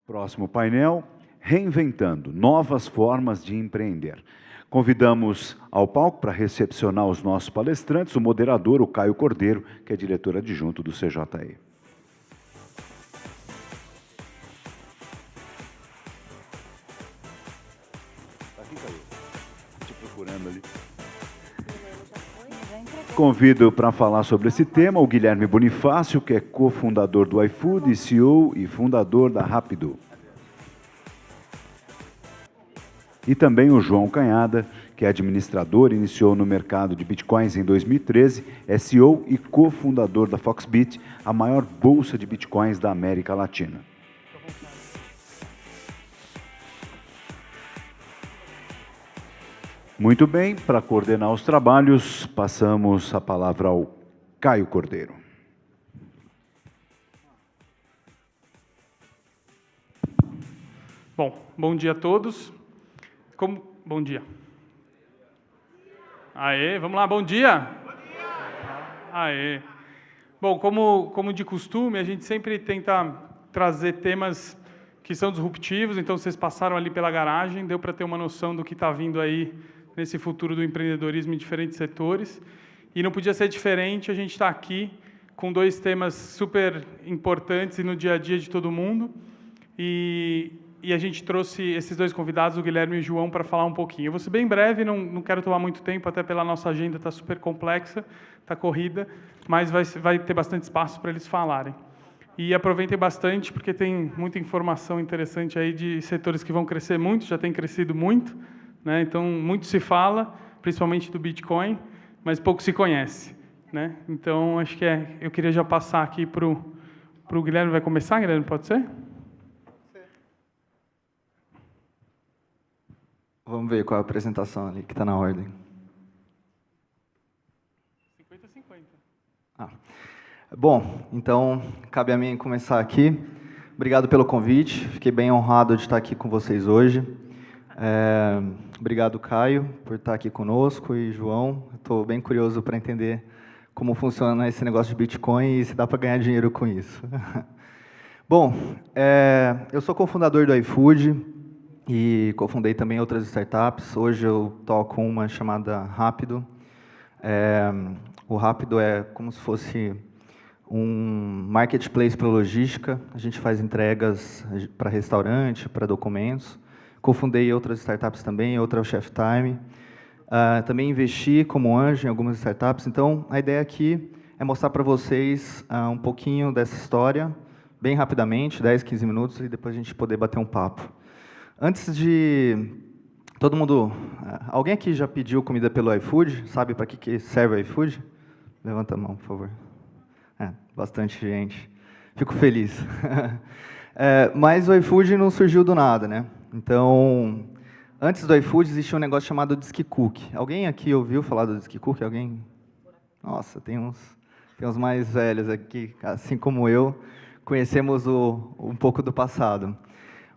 Próximo painel, reinventando novas formas de empreender. Convidamos ao palco para recepcionar os nossos palestrantes, o moderador, o Caio Cordeiro, que é diretor adjunto do CJE. Convido para falar sobre esse tema o Guilherme Bonifácio, que é cofundador do iFood, CEO e fundador da Rápido. E também o João Canhada, que é administrador, iniciou no mercado de bitcoins em 2013, é CEO e cofundador da Foxbit, a maior bolsa de bitcoins da América Latina. Muito bem, para coordenar os trabalhos, passamos a palavra ao Caio Cordeiro. Bom dia a todos. Bom dia. Aê, vamos lá, bom dia. Bom dia. Aê. Bom, como de costume, a gente sempre tenta trazer temas que são disruptivos, então vocês passaram ali pela garagem, deu para ter uma noção do que está vindo aí nesse futuro do empreendedorismo em diferentes setores. E não podia ser diferente, a gente está aqui com dois temas super importantes e no dia a dia de todo mundo. E a gente trouxe esses dois convidados, o Guilherme e o João, para falar um pouquinho. Eu vou ser bem breve, não quero tomar muito tempo, até pela nossa agenda está super complexa, está corrida, mas vai ter bastante espaço para eles falarem. E aproveitem bastante, porque tem muita informação interessante aí de setores que vão crescer muito, já tem crescido muito, né? Então, muito se fala, principalmente do Bitcoin, mas pouco se conhece, né? Então, acho que eu queria já passar aqui para o Guilherme. Vai começar, Guilherme? Pode ser? Vamos ver qual é a apresentação ali, que está na ordem. 50-50. Bom, então, cabe a mim começar aqui. Obrigado pelo convite, fiquei bem honrado de estar aqui com vocês hoje. Obrigado, Caio, por estar aqui conosco, e João. Estou bem curioso para entender como funciona esse negócio de Bitcoin e se dá para ganhar dinheiro com isso. Bom, eu sou cofundador do iFood e cofundei também outras startups. Hoje eu toco uma chamada Rápido. O Rápido é como se fosse um marketplace para logística. A gente faz entregas para restaurante, para documentos. Cofundei outras startups também, outra é o Chef Time. Também investi como anjo em algumas startups. Então, a ideia aqui é mostrar para vocês um pouquinho dessa história, bem rapidamente, 10, 15 minutos, e depois a gente poder bater um papo. Antes de todo mundo... Alguém aqui já pediu comida pelo iFood? Sabe para que serve o iFood? Levanta a mão, por favor. Bastante gente. Fico feliz. Mas o iFood não surgiu do nada, né? Então, antes do iFood existia um negócio chamado DiscCook. Alguém aqui ouviu falar do DiscCook? Alguém? Nossa, tem uns mais velhos aqui, assim como eu, conhecemos um pouco do passado.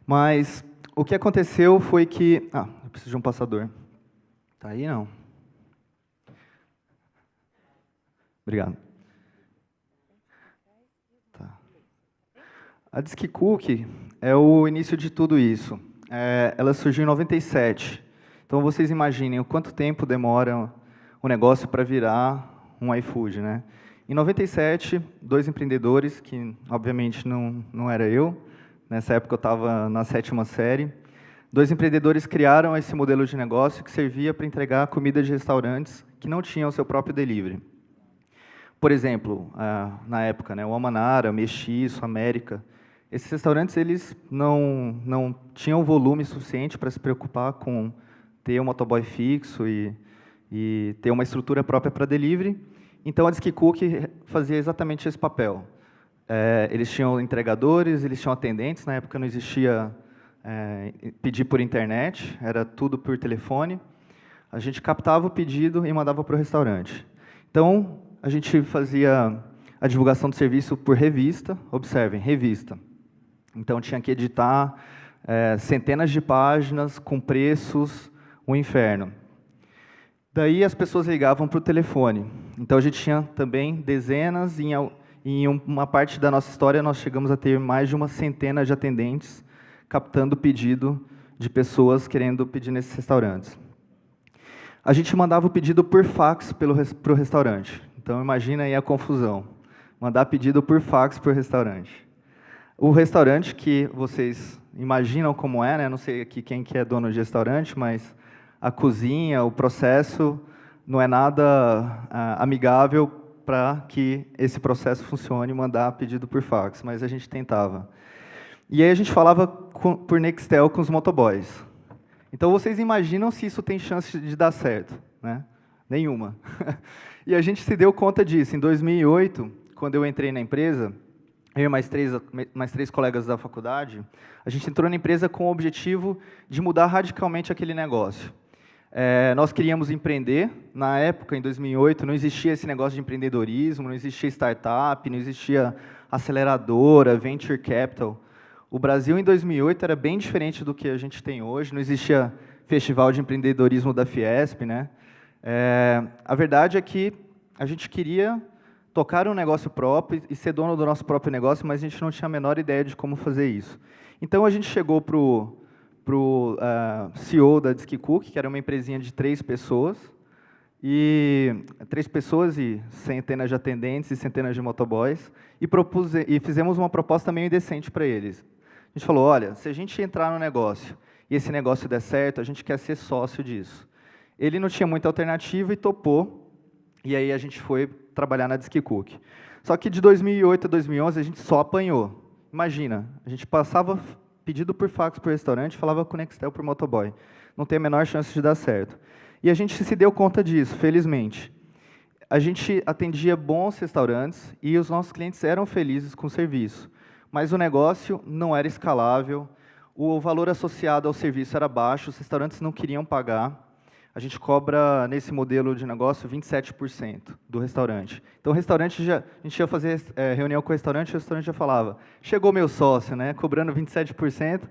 Mas o que aconteceu foi que... eu preciso de um passador. Tá aí, não? Obrigado. Tá. A DiscCook é o início de tudo isso. Ela surgiu em 97. Então, vocês imaginem o quanto tempo demora o negócio para virar um iFood, né? Em 97, dois empreendedores, que obviamente não era eu, nessa época eu estava na 7ª série, dois empreendedores criaram esse modelo de negócio que servia para entregar comida de restaurantes que não tinham o seu próprio delivery. Por exemplo, na época, né, o Almanara, o Mestiço, América, esses restaurantes eles não tinham volume suficiente para se preocupar com ter um motoboy fixo e ter uma estrutura própria para delivery. Então, a DiscCook fazia exatamente esse papel. Eles tinham entregadores, eles tinham atendentes. Na época não existia pedir por internet, era tudo por telefone. A gente captava o pedido e mandava para o restaurante. Então, a gente fazia a divulgação do serviço por revista. Observem, revista. Então, tinha que editar centenas de páginas com preços, um inferno. Daí, as pessoas ligavam para o telefone. Então, a gente tinha também dezenas, e em uma parte da nossa história, nós chegamos a ter mais de uma centena de atendentes captando pedido de pessoas querendo pedir nesses restaurantes. A gente mandava o pedido por fax para o restaurante. Então, imagina aí a confusão. Mandar pedido por fax para o restaurante. O restaurante, que vocês imaginam como é, né? Não sei aqui quem que é dono de restaurante, mas a cozinha, o processo, não é nada amigável para que esse processo funcione, mandar pedido por fax, mas a gente tentava. E aí a gente falava por Nextel com os motoboys. Então, vocês imaginam se isso tem chance de dar certo, né? Nenhuma. E a gente se deu conta disso. Em 2008, quando eu entrei na empresa, eu e mais três colegas da faculdade, a gente entrou na empresa com o objetivo de mudar radicalmente aquele negócio. Nós queríamos empreender. Na época, em 2008, não existia esse negócio de empreendedorismo, não existia startup, não existia aceleradora, venture capital. O Brasil, em 2008, era bem diferente do que a gente tem hoje. Não existia festival de empreendedorismo da Fiesp, né? A verdade é que a gente queria tocar um negócio próprio e ser dono do nosso próprio negócio, mas a gente não tinha a menor ideia de como fazer isso. Então, a gente chegou para o CEO da DiscCook, que era uma empresinha de 3 pessoas, e centenas de atendentes e centenas de motoboys, e fizemos uma proposta meio indecente para eles. A gente falou, olha, se a gente entrar no negócio e esse negócio der certo, a gente quer ser sócio disso. Ele não tinha muita alternativa e topou, e aí a gente foi trabalhar na DiscCook. Só que de 2008 a 2011 a gente só apanhou. Imagina, a gente passava pedido por fax para o restaurante, falava com o Nextel por motoboy. Não tem a menor chance de dar certo. E a gente se deu conta disso, felizmente. A gente atendia bons restaurantes e os nossos clientes eram felizes com o serviço. Mas o negócio não era escalável, o valor associado ao serviço era baixo, os restaurantes não queriam pagar. A gente cobra, nesse modelo de negócio, 27% do restaurante. Então, a gente ia fazer reunião com o restaurante já falava, chegou meu sócio, né, cobrando 27%.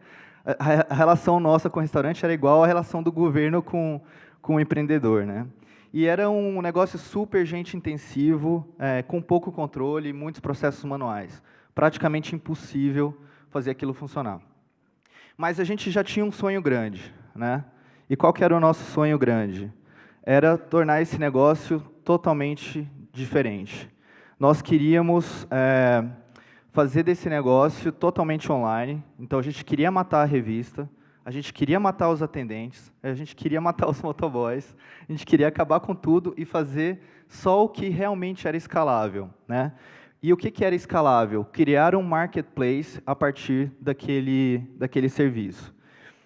A relação nossa com o restaurante era igual à relação do governo com o empreendedor, né? E era um negócio super gente-intensivo, com pouco controle e muitos processos manuais. Praticamente impossível fazer aquilo funcionar. Mas a gente já tinha um sonho grande, né? E qual que era o nosso sonho grande? Era tornar esse negócio totalmente diferente. Nós queríamos fazer desse negócio totalmente online, então a gente queria matar a revista, a gente queria matar os atendentes, a gente queria matar os motoboys, a gente queria acabar com tudo e fazer só o que realmente era escalável, né? E o que era escalável? Criar um marketplace a partir daquele serviço.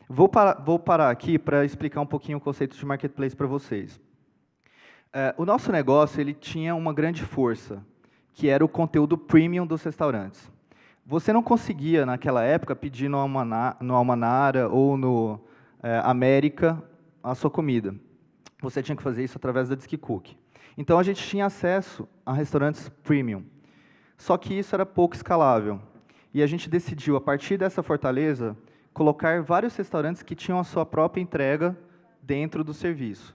Vou parar aqui para explicar um pouquinho o conceito de marketplace para vocês. O nosso negócio ele tinha uma grande força, que era o conteúdo premium dos restaurantes. Você não conseguia, naquela época, pedir no Almanara ou no América a sua comida. Você tinha que fazer isso através da DiscCook. Então, a gente tinha acesso a restaurantes premium. Só que isso era pouco escalável. E a gente decidiu, a partir dessa fortaleza, colocar vários restaurantes que tinham a sua própria entrega dentro do serviço.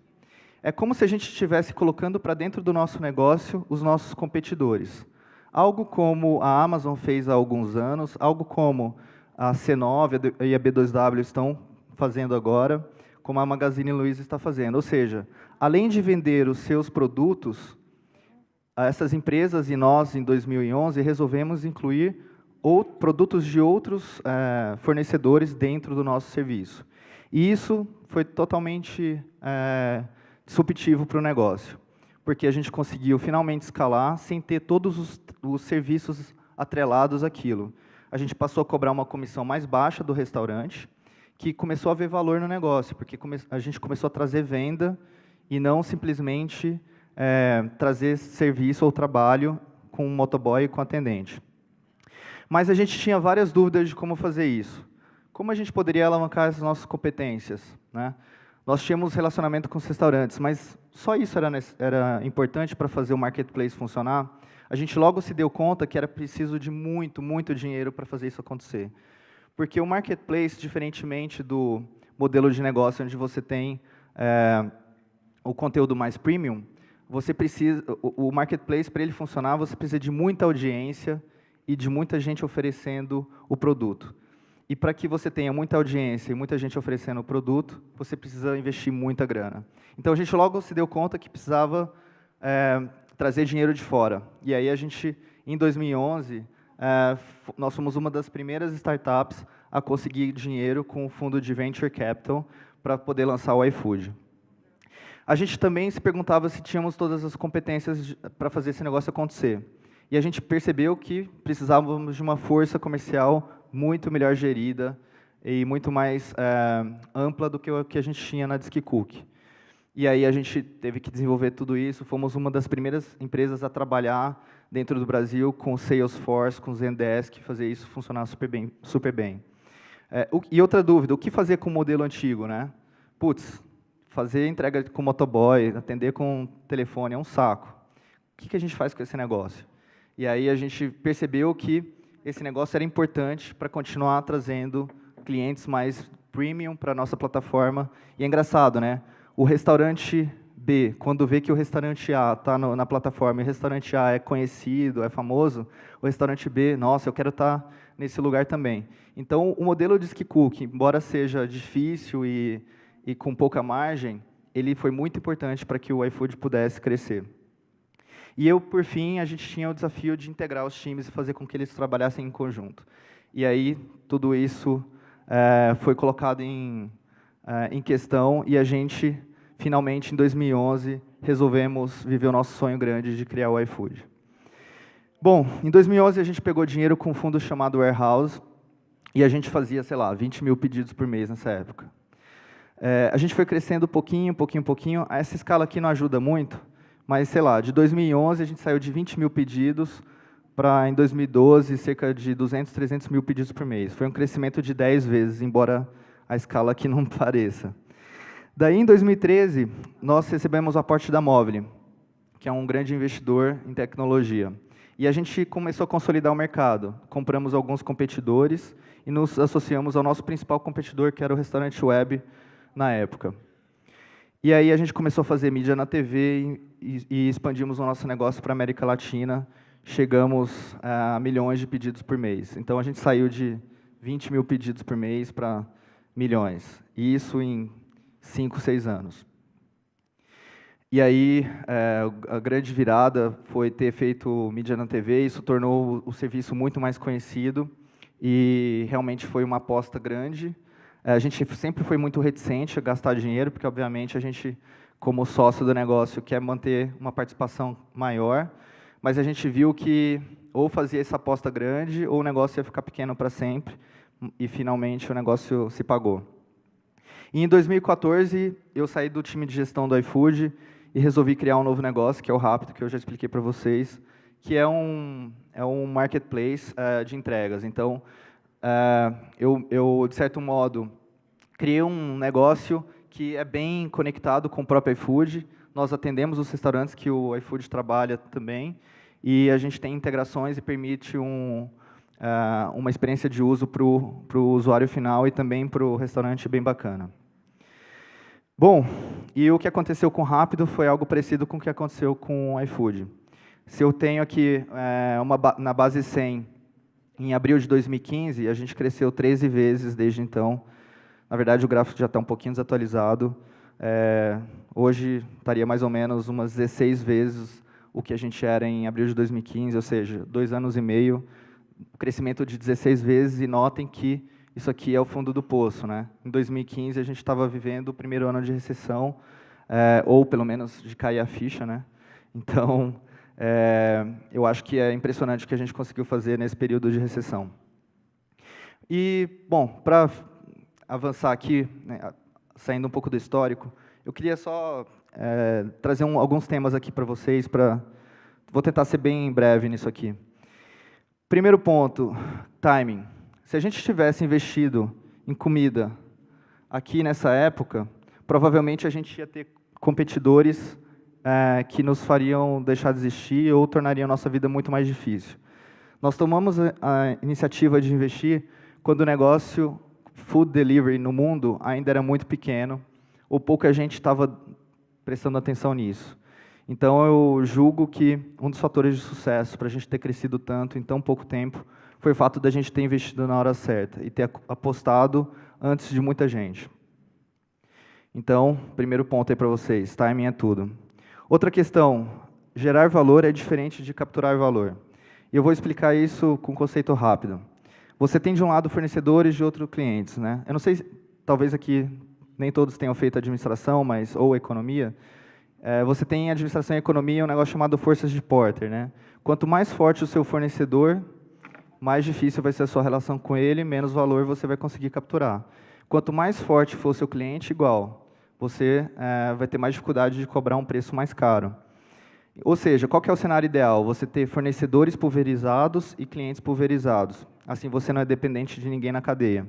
É como se a gente estivesse colocando para dentro do nosso negócio os nossos competidores. Algo como a Amazon fez há alguns anos, algo como a C9 e a B2W estão fazendo agora, como a Magazine Luiza está fazendo. Ou seja, além de vender os seus produtos, essas empresas e nós, em 2011, resolvemos incluir produtos de outros fornecedores dentro do nosso serviço. E isso foi totalmente disruptivo para o negócio, porque a gente conseguiu finalmente escalar sem ter todos os serviços atrelados àquilo. A gente passou a cobrar uma comissão mais baixa do restaurante, que começou a ver valor no negócio, porque a gente começou a trazer venda e não simplesmente trazer serviço ou trabalho com um motoboy e com atendente. Mas a gente tinha várias dúvidas de como fazer isso. Como a gente poderia alavancar as nossas competências, né? Nós tínhamos relacionamento com os restaurantes, mas só isso era importante para fazer o marketplace funcionar. A gente logo se deu conta que era preciso de muito, muito dinheiro para fazer isso acontecer. Porque o marketplace, diferentemente do modelo de negócio onde você tem o conteúdo mais premium, o marketplace, para ele funcionar, você precisa de muita audiência e de muita gente oferecendo o produto. E para que você tenha muita audiência e muita gente oferecendo o produto, você precisa investir muita grana. Então, a gente logo se deu conta que precisava trazer dinheiro de fora. E aí, a gente, em 2011, nós fomos uma das primeiras startups a conseguir dinheiro com o fundo de Venture Capital para poder lançar o iFood. A gente também se perguntava se tínhamos todas as competências para fazer esse negócio acontecer. E a gente percebeu que precisávamos de uma força comercial muito melhor gerida e muito mais ampla do que o que a gente tinha na DiscCook. E aí a gente teve que desenvolver tudo isso. Fomos uma das primeiras empresas a trabalhar dentro do Brasil com Salesforce, com Zendesk, fazer isso funcionar super bem. Super bem. E outra dúvida, o que fazer com o modelo antigo, né? Putz, fazer entrega com motoboy, atender com telefone é um saco. O que a gente faz com esse negócio? E aí a gente percebeu que esse negócio era importante para continuar trazendo clientes mais premium para a nossa plataforma. E é engraçado, né? O restaurante B, quando vê que o restaurante A está na plataforma e o restaurante A é conhecido, é famoso, o restaurante B, nossa, eu quero estar nesse lugar também. Então, o modelo DiscCook, embora seja difícil e com pouca margem, ele foi muito importante para que o iFood pudesse crescer. E por fim, a gente tinha o desafio de integrar os times e fazer com que eles trabalhassem em conjunto. E aí, tudo isso foi colocado em questão e a gente, finalmente, em 2011, resolvemos viver o nosso sonho grande de criar o iFood. Bom, em 2011, a gente pegou dinheiro com um fundo chamado Warehouse e a gente fazia, sei lá, 20 mil pedidos por mês nessa época. A gente foi crescendo pouquinho. Essa escala aqui não ajuda muito, mas, sei lá, de 2011 a gente saiu de 20 mil pedidos para, em 2012, cerca de 200, 300 mil pedidos por mês. Foi um crescimento de 10 vezes, embora a escala aqui não pareça. Daí, em 2013, nós recebemos o aporte da Movile, que é um grande investidor em tecnologia. E a gente começou a consolidar o mercado. Compramos alguns competidores e nos associamos ao nosso principal competidor, que era o restaurante web, na época. E aí a gente começou a fazer mídia na TV e expandimos o nosso negócio para a América Latina. Chegamos a milhões de pedidos por mês. Então, a gente saiu de 20 mil pedidos por mês para milhões. E isso em 5, 6 anos. E aí, a grande virada foi ter feito mídia na TV. Isso tornou o serviço muito mais conhecido e realmente foi uma aposta grande. A gente sempre foi muito reticente a gastar dinheiro, porque, obviamente, a gente, como sócio do negócio, quer manter uma participação maior, mas a gente viu que ou fazia essa aposta grande, ou o negócio ia ficar pequeno para sempre, e, finalmente, o negócio se pagou. E, em 2014, eu saí do time de gestão do iFood e resolvi criar um novo negócio, que é o Rápido, que eu já expliquei para vocês, que é um marketplace de entregas. Então, eu, de certo modo, criei um negócio que é bem conectado com o próprio iFood. Nós atendemos os restaurantes que o iFood trabalha também, e a gente tem integrações e permite uma experiência de uso para o usuário final e também para o restaurante bem bacana. Bom, e o que aconteceu com o Rápido foi algo parecido com o que aconteceu com o iFood. Se eu tenho aqui na base 100, em abril de 2015, a gente cresceu 13 vezes desde então. Na verdade, o gráfico já está um pouquinho desatualizado. Hoje, estaria mais ou menos umas 16 vezes o que a gente era em abril de 2015, ou seja, 2 anos e meio, crescimento de 16 vezes, e notem que isso aqui é o fundo do poço, né? Em 2015, a gente estava vivendo o primeiro ano de recessão, ou pelo menos de cair a ficha, né? Então, eu acho que é impressionante o que a gente conseguiu fazer nesse período de recessão. E, bom, para avançar aqui, né, saindo um pouco do histórico, eu queria só trazer alguns temas aqui para vocês. Vou tentar ser bem breve nisso aqui. Primeiro ponto, timing. Se a gente tivesse investido em comida aqui nessa época, provavelmente a gente ia ter competidores que nos fariam deixar de existir ou tornariam a nossa vida muito mais difícil. Nós tomamos a iniciativa de investir quando o negócio food delivery no mundo ainda era muito pequeno, ou pouca gente estava prestando atenção nisso. Então, eu julgo que um dos fatores de sucesso para a gente ter crescido tanto em tão pouco tempo foi o fato da gente ter investido na hora certa e ter apostado antes de muita gente. Então, primeiro ponto aí para vocês, timing é tudo. Outra questão, gerar valor é diferente de capturar valor. E eu vou explicar isso com um conceito rápido. Você tem de um lado fornecedores e de outro clientes, né? Eu não sei, talvez aqui nem todos tenham feito administração, ou economia. Você tem administração e economia, um negócio chamado forças de Porter, né? Quanto mais forte o seu fornecedor, mais difícil vai ser a sua relação com ele, menos valor você vai conseguir capturar. Quanto mais forte for o seu cliente, igual, você vai ter mais dificuldade de cobrar um preço mais caro. Ou seja, qual que é o cenário ideal? Você ter fornecedores pulverizados e clientes pulverizados. Assim você não é dependente de ninguém na cadeia.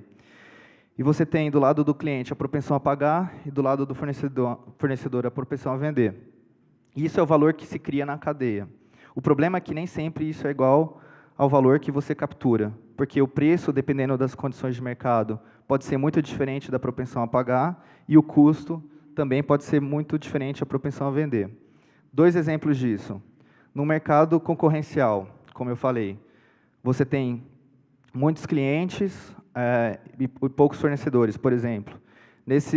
E você tem do lado do cliente a propensão a pagar e do lado do fornecedor a propensão a vender. Isso é o valor que se cria na cadeia. O problema é que nem sempre isso é igual ao valor que você captura, porque o preço, dependendo das condições de mercado, pode ser muito diferente da propensão a pagar e o custo também pode ser muito diferente da propensão a vender. 2 exemplos disso. No mercado concorrencial, como eu falei, você tem muitos clientes e poucos fornecedores, por exemplo.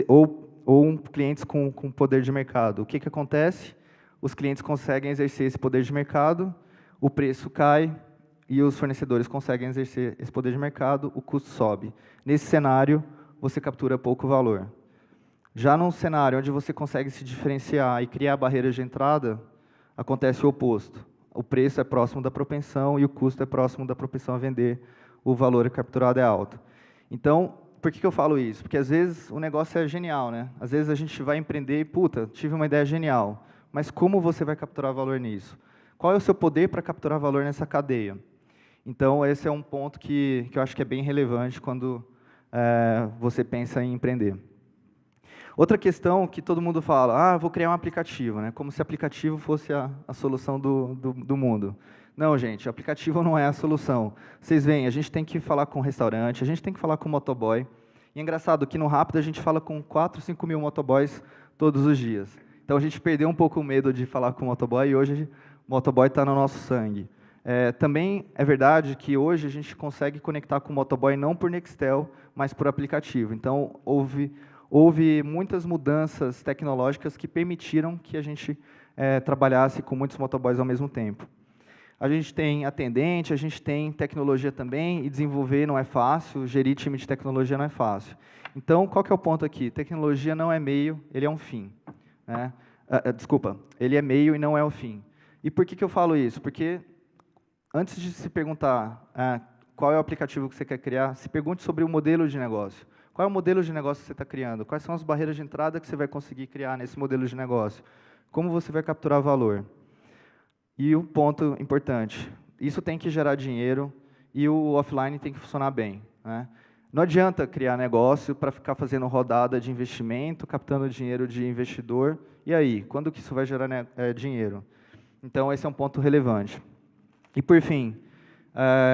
Ou clientes com poder de mercado. O que acontece? Os clientes conseguem exercer esse poder de mercado, o preço cai e os fornecedores conseguem exercer esse poder de mercado, o custo sobe. Nesse cenário, você captura pouco valor. Já num cenário onde você consegue se diferenciar e criar barreiras de entrada, acontece o oposto. O preço é próximo da propensão e o custo é próximo da propensão a vender, o valor capturado é alto. Então, por que eu falo isso? Porque às vezes o negócio é genial, né? Às vezes a gente vai empreender e, puta, tive uma ideia genial, mas como você vai capturar valor nisso? Qual é o seu poder para capturar valor nessa cadeia? Então, esse é um ponto que eu acho que é bem relevante quando você pensa em empreender. Outra questão que todo mundo fala, vou criar um aplicativo, né? Como se aplicativo fosse a solução do mundo. Não, gente, aplicativo não é a solução. Vocês veem, a gente tem que falar com restaurante, a gente tem que falar com motoboy. E é engraçado que no Rápido a gente fala com 4, 5 mil motoboys todos os dias. Então a gente perdeu um pouco o medo de falar com o motoboy e hoje o motoboy está no nosso sangue. Também é verdade que hoje a gente consegue conectar com o motoboy não por Nextel, mas por aplicativo. Então houve muitas mudanças tecnológicas que permitiram que a gente trabalhasse com muitos motoboys ao mesmo tempo. A gente tem atendente, a gente tem tecnologia também, e desenvolver não é fácil, gerir time de tecnologia não é fácil. Então, qual que é o ponto aqui? Tecnologia não é meio, ele é um fim. Né? Desculpa, ele é meio e não é o fim. E por que eu falo isso? Porque antes de se perguntar qual é o aplicativo que você quer criar, se pergunte sobre o modelo de negócio. Qual é o modelo de negócio que você está criando? Quais são as barreiras de entrada que você vai conseguir criar nesse modelo de negócio? Como você vai capturar valor? E o ponto importante, isso tem que gerar dinheiro e o offline tem que funcionar bem. Né? Não adianta criar negócio para ficar fazendo rodada de investimento, captando dinheiro de investidor. E aí, quando que isso vai gerar dinheiro? Então, esse é um ponto relevante. E, por fim,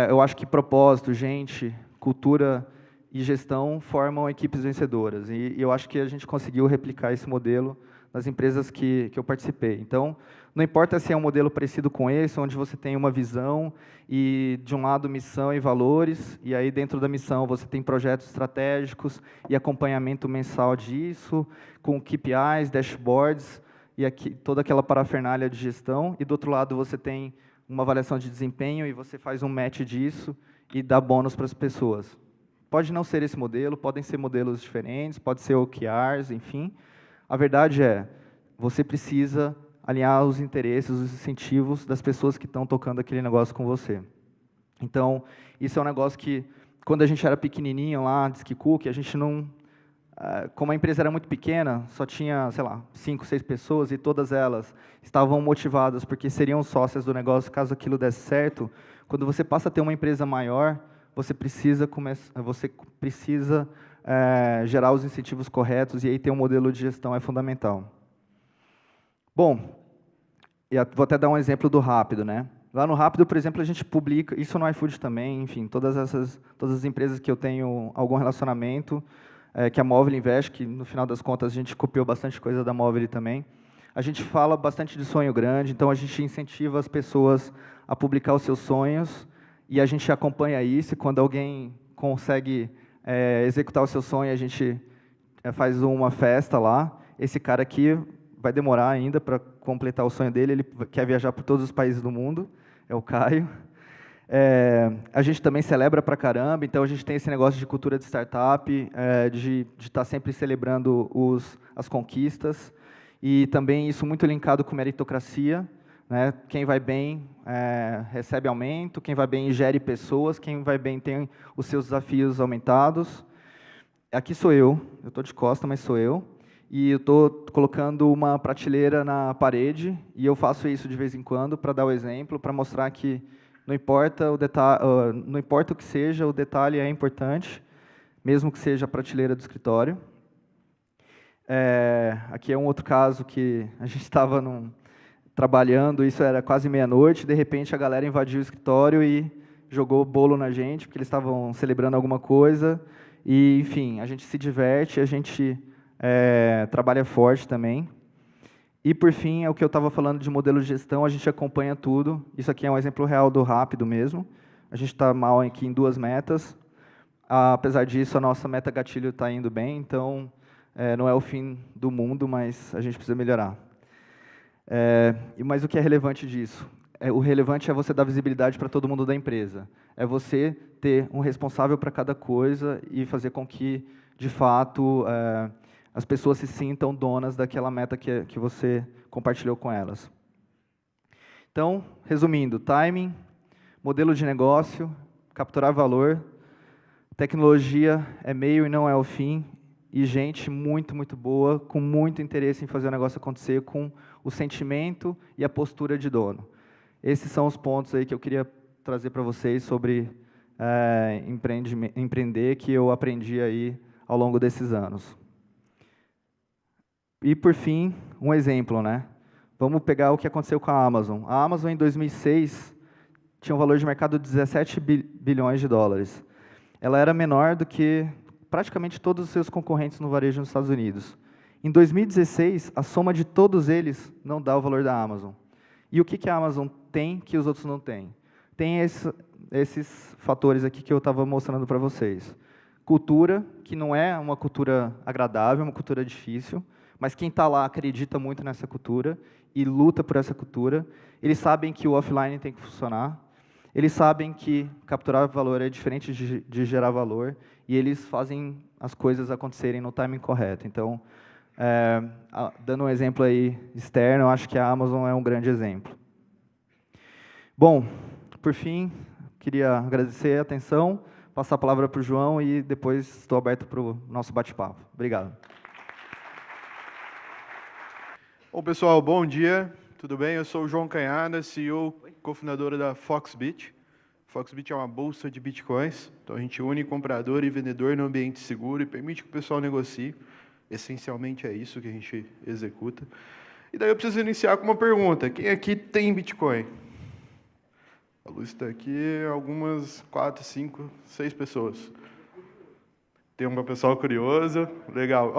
eu acho que propósito, gente, cultura e gestão formam equipes vencedoras. E eu acho que a gente conseguiu replicar esse modelo nas empresas que eu participei. Então, não importa se é um modelo parecido com esse, onde você tem uma visão e, de um lado, missão e valores, e aí dentro da missão você tem projetos estratégicos e acompanhamento mensal disso, com KPIs, dashboards, e aqui, toda aquela parafernália de gestão, e do outro lado você tem uma avaliação de desempenho e você faz um match disso e dá bônus para as pessoas. Pode não ser esse modelo, podem ser modelos diferentes, pode ser OKRs, enfim. A verdade é, você precisa alinhar os interesses, os incentivos das pessoas que estão tocando aquele negócio com você. Então, isso é um negócio que, quando a gente era pequenininho lá, de Skicook, a gente não... Como a empresa era muito pequena, só tinha, sei lá, 5, 6 pessoas e todas elas estavam motivadas porque seriam sócias do negócio caso aquilo desse certo. Quando você passa a ter uma empresa maior, você precisa gerar os incentivos corretos e aí ter um modelo de gestão é fundamental. Bom, vou até dar um exemplo do Rápido, né? Lá no Rápido, por exemplo, a gente publica, isso no iFood também, enfim, todas as empresas que eu tenho algum relacionamento, que a Móvel investe, que no final das contas a gente copiou bastante coisa da Móvel também. A gente fala bastante de sonho grande, então a gente incentiva as pessoas a publicar os seus sonhos e a gente acompanha isso, e quando alguém consegue executar o seu sonho, a gente faz uma festa lá. Esse cara aqui vai demorar ainda para completar o sonho dele, ele quer viajar por todos os países do mundo, é o Caio. A gente também celebra pra caramba, então a gente tem esse negócio de cultura de startup, de estar sempre celebrando as conquistas, e também isso muito linkado com meritocracia, né? Quem vai bem recebe aumento, quem vai bem gere pessoas, quem vai bem tem os seus desafios aumentados. Aqui sou eu estou de costa, mas sou eu, e eu estou colocando uma prateleira na parede, e eu faço isso de vez em quando para dar o exemplo, para mostrar que não importa não importa o que seja, o detalhe é importante, mesmo que seja a prateleira do escritório. Aqui é um outro caso que a gente estava trabalhando, isso era quase meia-noite, de repente a galera invadiu o escritório e jogou bolo na gente, porque eles estavam celebrando alguma coisa, e, enfim, a gente se diverte, a gente trabalha forte também. E, por fim, é o que eu estava falando de modelo de gestão, a gente acompanha tudo. Isso aqui é um exemplo real do rápido mesmo. A gente está mal aqui em 2 metas. Apesar disso, a nossa meta gatilho está indo bem, então não é o fim do mundo, mas a gente precisa melhorar. Mas o que é relevante disso? O relevante é você dar visibilidade para todo mundo da empresa. É você ter um responsável para cada coisa e fazer com que, de fato, as pessoas se sintam donas daquela meta que você compartilhou com elas. Então, resumindo, timing, modelo de negócio, capturar valor, tecnologia é meio e não é o fim, e gente muito, muito boa, com muito interesse em fazer o negócio acontecer, com o sentimento e a postura de dono. Esses são os pontos aí que eu queria trazer para vocês sobre empreender, que eu aprendi aí ao longo desses anos. E, por fim, um exemplo, né? Vamos pegar o que aconteceu com a Amazon. A Amazon, em 2006, tinha um valor de mercado de 17 bilhões de dólares. Ela era menor do que praticamente todos os seus concorrentes no varejo nos Estados Unidos. Em 2016, a soma de todos eles não dá o valor da Amazon. E o que a Amazon tem que os outros não têm? Tem esses fatores aqui que eu estava mostrando para vocês. Cultura, que não é uma cultura agradável, é uma cultura difícil, mas quem está lá acredita muito nessa cultura e luta por essa cultura. Eles sabem que o offline tem que funcionar, eles sabem que capturar valor é diferente de gerar valor, e eles fazem as coisas acontecerem no timing correto. Então, dando um exemplo aí externo, eu acho que a Amazon é um grande exemplo. Bom, por fim, queria agradecer a atenção, passar a palavra para o João e depois estou aberto para o nosso bate-papo. Obrigado. Bom, pessoal, bom dia, tudo bem? Eu sou o João Canhada, CEO, cofundador da Foxbit. Foxbit é uma bolsa de bitcoins, então a gente une comprador e vendedor no ambiente seguro e permite que o pessoal negocie. Essencialmente é isso que a gente executa. E daí eu preciso iniciar com uma pergunta: quem aqui tem Bitcoin? A luz está aqui, algumas 4, 5, 6 pessoas. Tem um pessoal curioso, legal.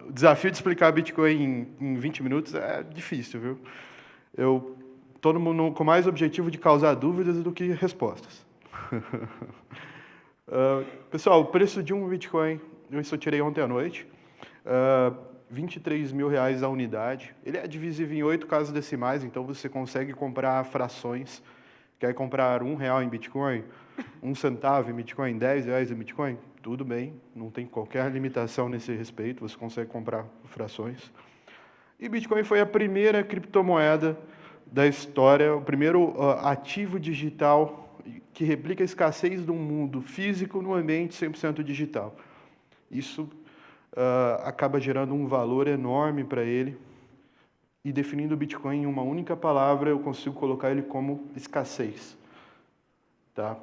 O desafio de explicar Bitcoin em 20 minutos é difícil, viu? Todo mundo com mais objetivo de causar dúvidas do que respostas. Pessoal, o preço de um Bitcoin, isso eu tirei ontem à noite, R$23 mil a unidade. Ele é divisível em 8 casas decimais, então você consegue comprar frações. Quer comprar R$1 em Bitcoin, 1 centavo em Bitcoin, R$10 em Bitcoin? Tudo bem, não tem qualquer limitação nesse respeito, você consegue comprar frações. E Bitcoin foi a primeira criptomoeda da história, o primeiro ativo digital que replica a escassez de um mundo físico no ambiente 100% digital. Isso acaba gerando um valor enorme para ele, e definindo o Bitcoin em uma única palavra, eu consigo colocar ele como escassez. Tá?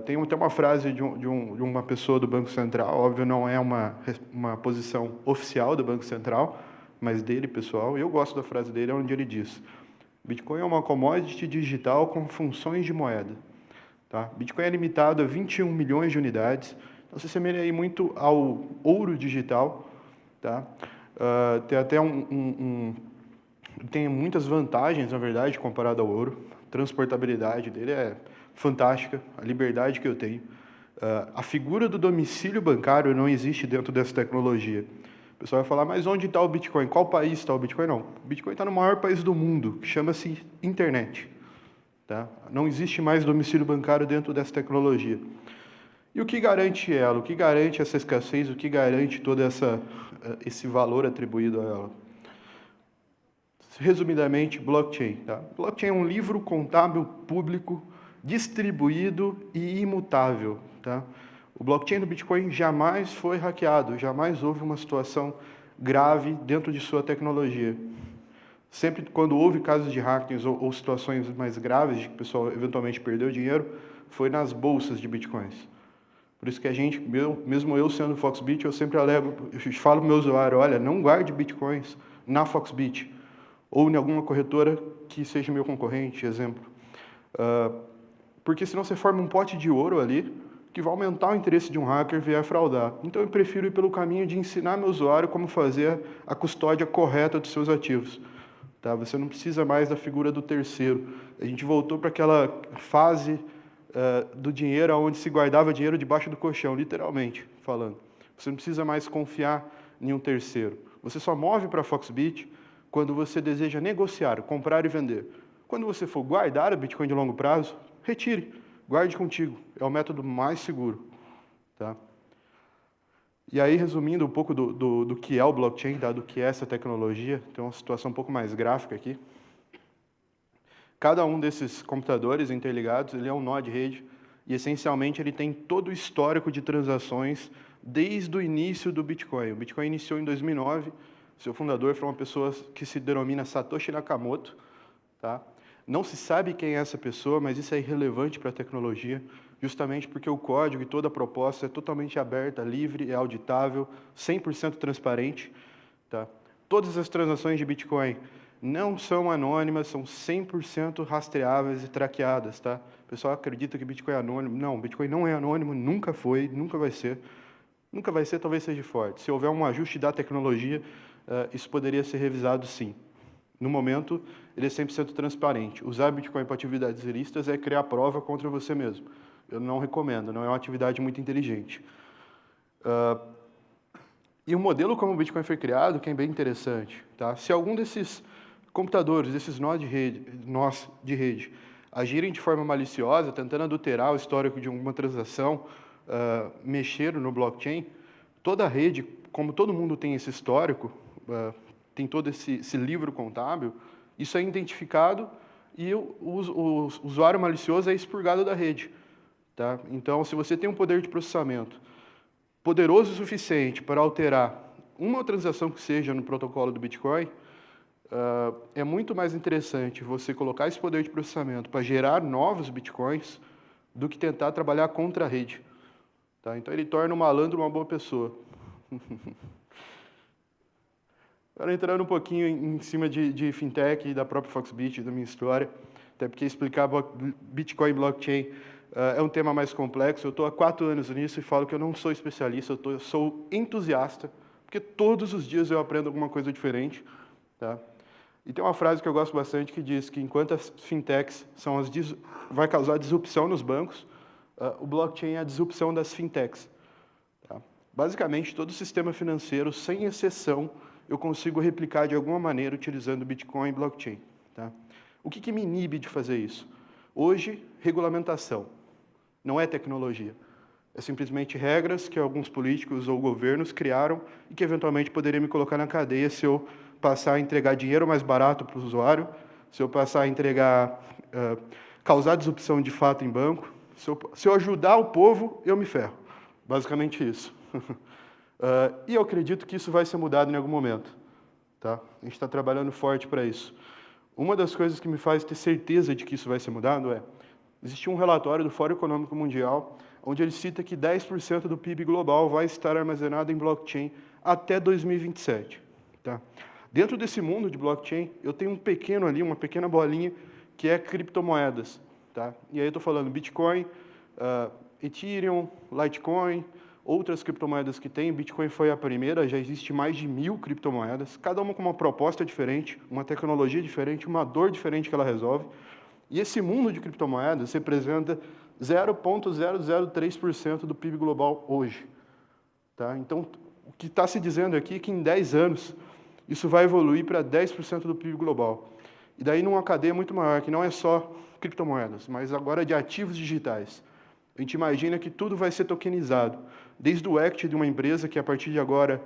Tem até uma frase de uma pessoa do Banco Central, óbvio, não é uma posição oficial do Banco Central, mas dele, pessoal, e eu gosto da frase dele, onde ele diz: Bitcoin é uma commodity digital com funções de moeda. Tá? Bitcoin é limitado a 21 milhões de unidades, então se assemelha aí muito ao ouro digital. Tá? Tem até tem muitas vantagens, na verdade, comparado ao ouro. A transportabilidade dele é fantástica, a liberdade que eu tenho. A figura do domicílio bancário não existe dentro dessa tecnologia. O pessoal vai falar, mas onde está o Bitcoin? Qual país está o Bitcoin? Não, o Bitcoin está no maior país do mundo, que chama-se internet. Tá? Não existe mais domicílio bancário dentro dessa tecnologia. E o que garante ela? O que garante essa escassez? O que garante todo esse valor atribuído a ela? Resumidamente, blockchain. Tá? Blockchain é um livro contábil público distribuído e imutável. Tá? O blockchain do Bitcoin jamais foi hackeado, jamais houve uma situação grave dentro de sua tecnologia. Sempre quando houve casos de hackings ou situações mais graves, de que o pessoal eventualmente perdeu dinheiro, foi nas bolsas de Bitcoins. Por isso que a gente, mesmo eu sendo Foxbit, eu sempre alego, eu falo para o meu usuário, olha, não guarde Bitcoins na Foxbit, ou em alguma corretora que seja meu concorrente, exemplo. Porque senão você forma um pote de ouro ali, que vai aumentar o interesse de um hacker vier fraudar. Então eu prefiro ir pelo caminho de ensinar meu usuário como fazer a custódia correta dos seus ativos. Tá? Você não precisa mais da figura do terceiro. A gente voltou para aquela fase do dinheiro onde se guardava dinheiro debaixo do colchão, literalmente falando. Você não precisa mais confiar em um terceiro. Você só move para a Foxbit quando você deseja negociar, comprar e vender. Quando você for guardar o Bitcoin de longo prazo, retire. Guarde contigo, é o método mais seguro. Tá? E aí, resumindo um pouco do que é o blockchain, tá? Do que é essa tecnologia, tem uma situação um pouco mais gráfica aqui. Cada um desses computadores interligados, ele é um nó de rede, e essencialmente ele tem todo o histórico de transações desde o início do Bitcoin. O Bitcoin iniciou em 2009, seu fundador foi uma pessoa que se denomina Satoshi Nakamoto, tá? Não se sabe quem é essa pessoa, mas isso é irrelevante para a tecnologia, justamente porque o código e toda a proposta é totalmente aberta, livre, é auditável, 100% transparente. Tá? Todas as transações de Bitcoin não são anônimas, são 100% rastreáveis e traqueadas. Tá? O pessoal acredita que Bitcoin é anônimo. Não, Bitcoin não é anônimo, nunca foi, nunca vai ser. Nunca vai ser, talvez seja forte. Se houver um ajuste da tecnologia, isso poderia ser revisado sim. No momento, ele é 100% transparente. Usar Bitcoin para atividades ilícitas é criar prova contra você mesmo. Eu não recomendo, não é uma atividade muito inteligente. E o modelo como o Bitcoin foi criado, que é bem interessante. Tá? Se algum desses computadores, desses nós de rede, agirem de forma maliciosa, tentando adulterar o histórico de uma transação, mexer no blockchain, toda a rede, como todo mundo tem esse histórico, tem todo esse livro contábil, isso é identificado e o usuário malicioso é expurgado da rede. Tá? Então, se você tem um poder de processamento poderoso o suficiente para alterar uma transação que seja no protocolo do Bitcoin, é muito mais interessante você colocar esse poder de processamento para gerar novos Bitcoins do que tentar trabalhar contra a rede. Tá? Então, ele torna o malandro uma boa pessoa. Agora, entrando um pouquinho em cima de fintech e da própria Foxbit, da minha história, até porque explicar Bitcoin e blockchain é um tema mais complexo. Eu estou há 4 anos nisso e falo que eu não sou especialista, eu sou entusiasta, porque todos os dias eu aprendo alguma coisa diferente. Tá? E tem uma frase que eu gosto bastante que diz que enquanto as fintechs vai causar disrupção nos bancos, o blockchain é a disrupção das fintechs. Tá? Basicamente, todo o sistema financeiro, sem exceção, eu consigo replicar de alguma maneira utilizando Bitcoin e blockchain. Tá? O que me inibe de fazer isso? Hoje, regulamentação. Não é tecnologia. É simplesmente regras que alguns políticos ou governos criaram e que eventualmente poderiam me colocar na cadeia se eu passar a entregar dinheiro mais barato para o usuário, se eu passar a causar disrupção de fato em banco. Se eu ajudar o povo, eu me ferro. Basicamente isso. E eu acredito que isso vai ser mudado em algum momento. Tá? A gente está trabalhando forte para isso. Uma das coisas que me faz ter certeza de que isso vai ser mudado existe um relatório do Fórum Econômico Mundial, onde ele cita que 10% do PIB global vai estar armazenado em blockchain até 2027. Tá? Dentro desse mundo de blockchain, eu tenho uma pequena bolinha, que é criptomoedas. Tá? E aí eu estou falando Bitcoin, Ethereum, Litecoin, outras criptomoedas que tem. Bitcoin foi a primeira, já existe mais de 1000 criptomoedas, cada uma com uma proposta diferente, uma tecnologia diferente, uma dor diferente que ela resolve. E esse mundo de criptomoedas representa 0,003% do PIB global hoje. Tá? Então, o que está se dizendo aqui é que em 10 anos, isso vai evoluir para 10% do PIB global. E daí numa cadeia muito maior, que não é só criptomoedas, mas agora de ativos digitais. A gente imagina que tudo vai ser tokenizado, desde o equity de uma empresa que, a partir de agora,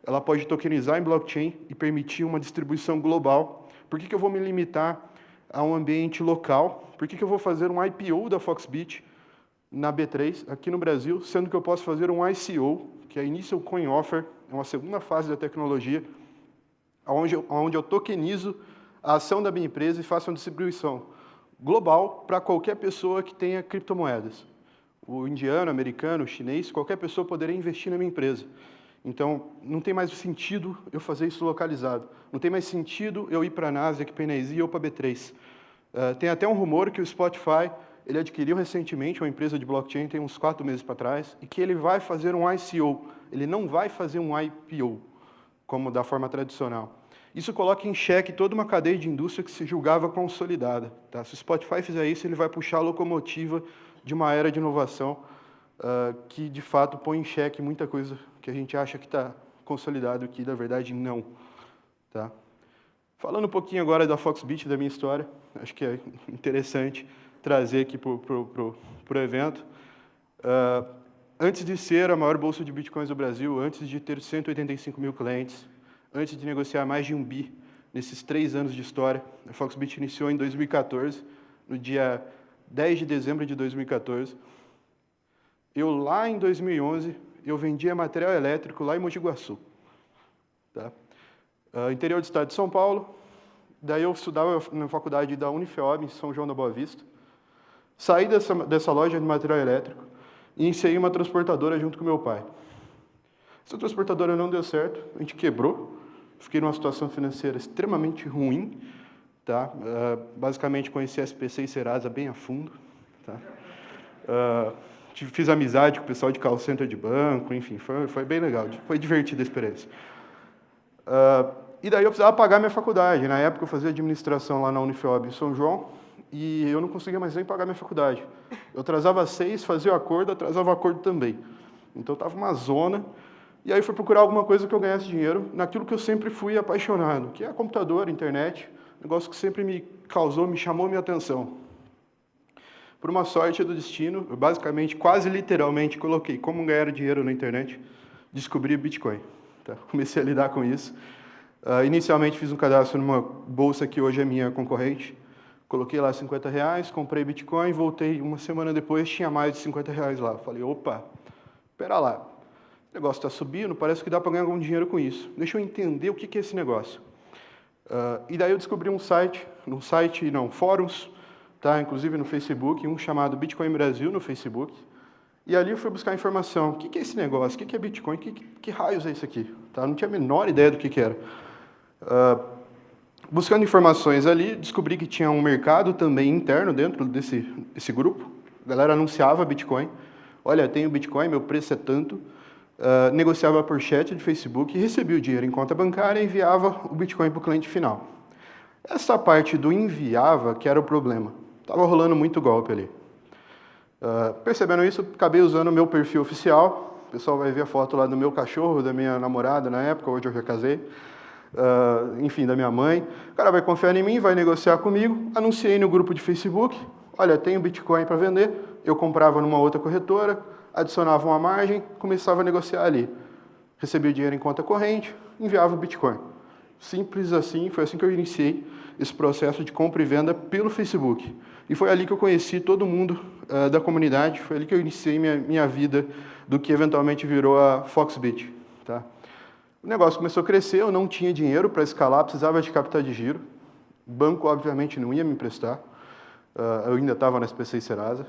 ela pode tokenizar em blockchain e permitir uma distribuição global. Por que eu vou me limitar a um ambiente local? Por que eu vou fazer um IPO da Foxbit na B3, aqui no Brasil, sendo que eu posso fazer um ICO, que é Initial Coin Offer, é uma segunda fase da tecnologia, onde eu tokenizo a ação da minha empresa e faço uma distribuição global para qualquer pessoa que tenha criptomoedas. O indiano, americano, o chinês, qualquer pessoa poderia investir na minha empresa. Então, não tem mais sentido eu fazer isso localizado. Não tem mais sentido eu ir para a Nasdaq, para a NYSE ou para a B3. Tem até um rumor que o Spotify ele adquiriu recentemente uma empresa de blockchain, tem uns 4 meses para trás, e que ele vai fazer um ICO. Ele não vai fazer um IPO, como da forma tradicional. Isso coloca em xeque toda uma cadeia de indústria que se julgava consolidada. Tá? Se o Spotify fizer isso, ele vai puxar a locomotiva de uma era de inovação que, de fato, põe em xeque muita coisa que a gente acha que está consolidado, que, na verdade, não. Tá? Falando um pouquinho agora da Foxbit, da minha história, acho que é interessante trazer aqui para o evento. Antes de ser a maior bolsa de bitcoins do Brasil, antes de ter 185 mil clientes, antes de negociar mais de 1 bi nesses 3 anos de história, a Foxbit iniciou em 2014, no dia 10 de dezembro de 2014. Lá em 2011, eu vendia material elétrico lá em Mogi Guaçu. Tá? Interior do estado de São Paulo. Daí eu estudava na faculdade da Unifeob, em São João da Boa Vista. Saí dessa loja de material elétrico e iniciei uma transportadora junto com meu pai. Essa transportadora não deu certo, a gente quebrou. Fiquei numa situação financeira extremamente ruim. Tá? Basicamente conheci a SPC e Serasa bem a fundo. Tá? Fiz amizade com o pessoal de call center de banco, enfim, foi bem legal, foi divertida a experiência. E daí eu precisava pagar minha faculdade. Na época eu fazia administração lá na Unifeob em São João e eu não conseguia mais nem pagar minha faculdade. Eu atrasava 6, fazia o acordo, atrasava o acordo também. Então estava uma zona. E aí fui procurar alguma coisa que eu ganhasse dinheiro naquilo que eu sempre fui apaixonado, que é computador, internet, negócio que sempre me chamou minha atenção. Por uma sorte do destino, eu basicamente, quase literalmente, coloquei como ganhar dinheiro na internet, descobri Bitcoin. Tá? Comecei a lidar com isso. Inicialmente fiz um cadastro numa bolsa que hoje é minha concorrente, coloquei lá R$50, comprei Bitcoin, voltei uma semana depois, tinha mais de R$50 lá. Falei, opa, espera lá, o negócio está subindo, parece que dá para ganhar algum dinheiro com isso. Deixa eu entender o que é esse negócio. E daí eu descobri fóruns, tá? Inclusive no Facebook, um chamado Bitcoin Brasil no Facebook. E ali eu fui buscar informação. O que é esse negócio? O que é Bitcoin? Que raios é isso aqui? Tá? Eu não tinha a menor ideia do que era. Buscando informações ali, descobri que tinha um mercado também interno dentro desse grupo. A galera anunciava Bitcoin. Olha, tenho Bitcoin, meu preço é tanto. Negociava por chat de Facebook e recebia o dinheiro em conta bancária e enviava o Bitcoin para o cliente final. Essa parte do enviava que era o problema. Estava rolando muito golpe ali. Percebendo isso, acabei usando o meu perfil oficial. O pessoal vai ver a foto lá do meu cachorro, da minha namorada na época, hoje eu já casei. Enfim, da minha mãe. O cara vai confiar em mim, vai negociar comigo. Anunciei no grupo de Facebook. Olha, tenho Bitcoin para vender. Eu comprava numa outra corretora, adicionava uma margem, começava a negociar ali. Recebia o dinheiro em conta corrente, enviava o Bitcoin. Simples assim, foi assim que eu iniciei esse processo de compra e venda pelo Facebook. E foi ali que eu conheci todo mundo da comunidade, foi ali que eu iniciei minha vida do que eventualmente virou a Foxbit. Tá? O negócio começou a crescer, eu não tinha dinheiro para escalar, precisava de capital de giro. O banco, obviamente, não ia me emprestar. Eu ainda estava na SPC e Serasa.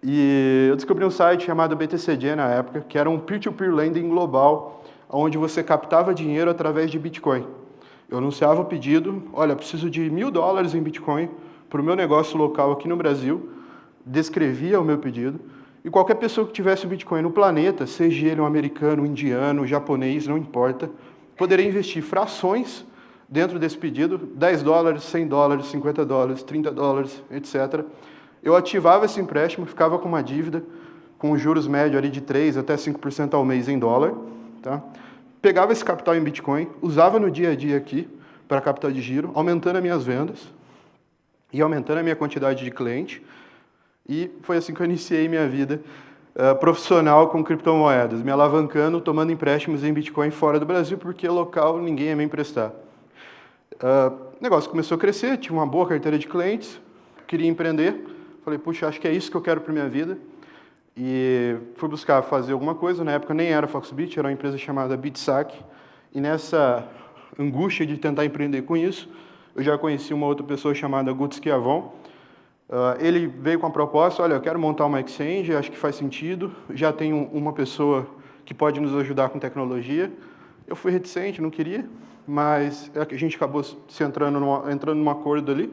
E eu descobri um site chamado BTCG na época, que era um peer-to-peer lending global, onde você captava dinheiro através de Bitcoin. Eu anunciava o pedido, olha, preciso de $1.000 em Bitcoin para o meu negócio local aqui no Brasil, descrevia o meu pedido, e qualquer pessoa que tivesse Bitcoin no planeta, seja ele um americano, um indiano, um japonês, não importa, poderia investir frações dentro desse pedido, $10, $100, $50, $30, etc. Eu ativava esse empréstimo, ficava com uma dívida, com os juros médios ali de 3% até 5% ao mês em dólar. Tá? Pegava esse capital em Bitcoin, usava no dia a dia aqui, para capital de giro, aumentando as minhas vendas e aumentando a minha quantidade de cliente. E foi assim que eu iniciei minha vida profissional com criptomoedas, me alavancando, tomando empréstimos em Bitcoin fora do Brasil, porque local ninguém ia me emprestar. O negócio começou a crescer, tive uma boa carteira de clientes, queria empreender, falei, puxa, acho que é isso que eu quero para minha vida. E fui buscar fazer alguma coisa, na época nem era Foxbit, era uma empresa chamada Bitsac, e nessa angústia de tentar empreender com isso, eu já conheci uma outra pessoa chamada Guto Schiavon. Ele veio com a proposta, olha, eu quero montar uma exchange, acho que faz sentido, já tenho uma pessoa que pode nos ajudar com tecnologia. Eu fui reticente, não queria, mas a gente acabou entrando num acordo ali.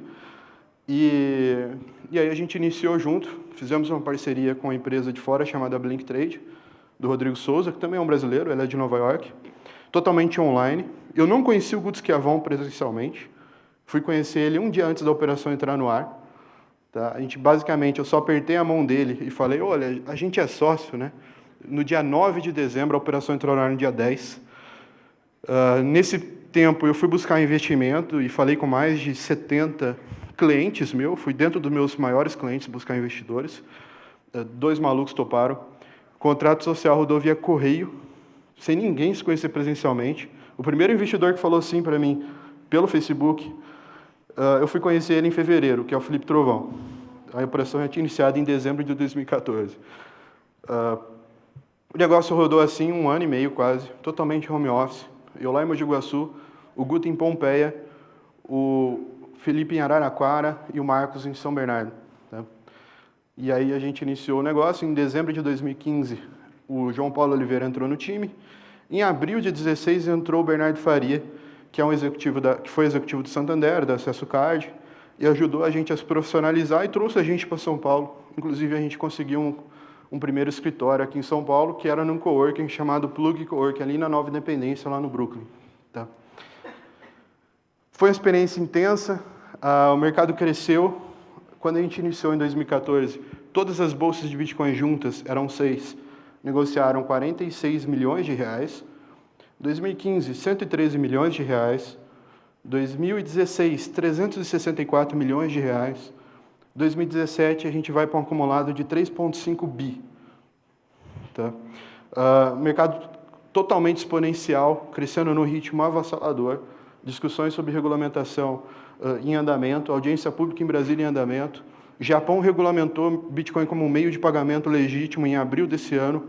E aí a gente iniciou junto, fizemos uma parceria com uma empresa de fora chamada Blink Trade, do Rodrigo Souza, que também é um brasileiro, ele é de Nova York, totalmente online. Eu não conheci o Guto Schiavon presencialmente, fui conhecer ele um dia antes da operação entrar no ar. Tá? A gente, basicamente, eu só apertei a mão dele e falei, olha, a gente é sócio, né? No dia 9 de dezembro, a operação entrou no ar no dia 10. Nesse tempo, eu fui buscar investimento e falei com mais de 70 clientes meus, fui dentro dos meus maiores clientes buscar investidores. 2 malucos toparam. Contrato social rodou via correio, sem ninguém se conhecer presencialmente. O primeiro investidor que falou sim para mim, pelo Facebook, eu fui conhecer ele em fevereiro, que é o Felipe Trovão. A operação já tinha iniciado em dezembro de 2014. O negócio rodou assim 1 ano e meio quase, totalmente home office. Eu lá em Mogi Guaçu, o Guto em Pompeia, o Felipe em Araraquara e o Marcos em São Bernardo. Tá? E aí a gente iniciou o negócio. Em dezembro de 2015, o João Paulo Oliveira entrou no time. Em abril de 2016 entrou o Bernardo Faria, que é que foi executivo do Santander, da Acesso Card, e ajudou a gente a se profissionalizar e trouxe a gente para São Paulo. Inclusive, a gente conseguiu um primeiro escritório aqui em São Paulo, que era num coworking chamado Plug Coworking, ali na Nova Independência, lá no Brooklyn. Tá? Foi uma experiência intensa, o mercado cresceu. Quando a gente iniciou em 2014, todas as bolsas de Bitcoin juntas, eram 6, negociaram 46 milhões de reais. 2015, 113 milhões de reais. 2016, 364 milhões de reais. 2017, a gente vai para um acumulado de 3,5 bi. Tá? Mercado totalmente exponencial, crescendo no ritmo avassalador. Discussões sobre regulamentação em andamento, audiência pública em Brasília em andamento. O Japão regulamentou Bitcoin como um meio de pagamento legítimo em abril desse ano.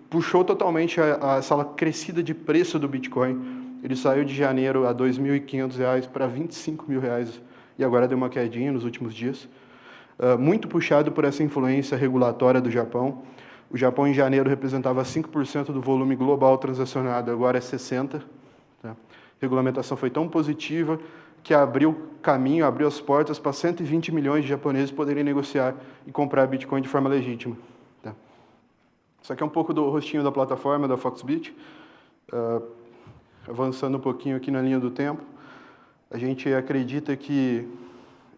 Puxou totalmente essa crescida de preço do Bitcoin. Ele saiu de janeiro a R$ 2.500 para R$ 25.000 e agora deu uma quedinha nos últimos dias. Muito puxado por essa influência regulatória do Japão. O Japão, em janeiro, representava 5% do volume global transacionado, agora é 60%. Tá? A regulamentação foi tão positiva que abriu caminho, abriu as portas para 120 milhões de japoneses poderem negociar e comprar Bitcoin de forma legítima. Tá? Isso aqui é um pouco do rostinho da plataforma da Foxbit. Avançando um pouquinho aqui na linha do tempo, a gente acredita que,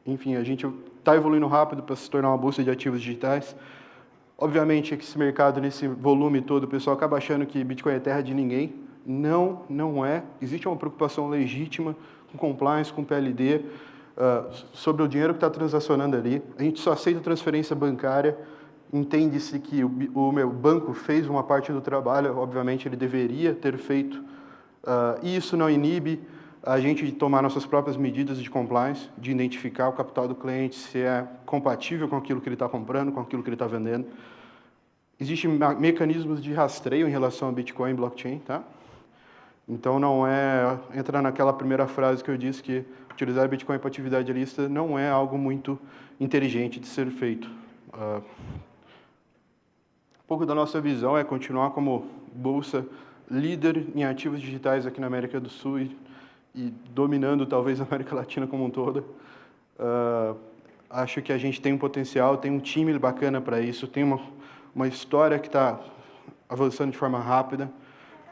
enfim, a gente está evoluindo rápido para se tornar uma bolsa de ativos digitais. Obviamente, que esse mercado, nesse volume todo, o pessoal acaba achando que Bitcoin é terra de ninguém. Não, não é. Existe uma preocupação legítima com compliance, com PLD, sobre o dinheiro que está transacionando ali. A gente só aceita transferência bancária. Entende-se que o meu banco fez uma parte do trabalho, obviamente ele deveria ter feito. E isso não inibe a gente de tomar nossas próprias medidas de compliance, de identificar o capital do cliente, se é compatível com aquilo que ele está comprando, com aquilo que ele está vendendo. Existem mecanismos de rastreio em relação a Bitcoin e blockchain, tá? Então, não é entrar naquela primeira frase que eu disse que utilizar Bitcoin para atividade ilícita não é algo muito inteligente de ser feito. Um pouco da nossa visão é continuar como bolsa líder em ativos digitais aqui na América do Sul e dominando talvez a América Latina como um todo. Acho que a gente tem um potencial, tem um time bacana para isso, tem uma história que está avançando de forma rápida.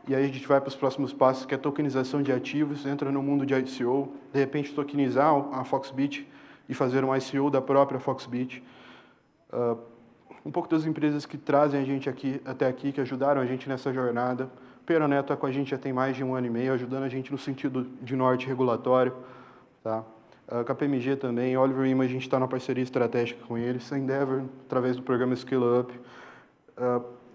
E aí a gente vai para os próximos passos, que é tokenização de ativos, entra no mundo de ICO, de repente tokenizar a Foxbit e fazer um ICO da própria Foxbit. Um pouco das empresas que trazem a gente até aqui, que ajudaram a gente nessa jornada. Peroneto está com a gente já tem mais de 1 ano e meio, ajudando a gente no sentido de norte regulatório. Tá? KPMG também, Oliver Wyman, a gente está na parceria estratégica com eles. A Endeavor, através do programa Scale Up.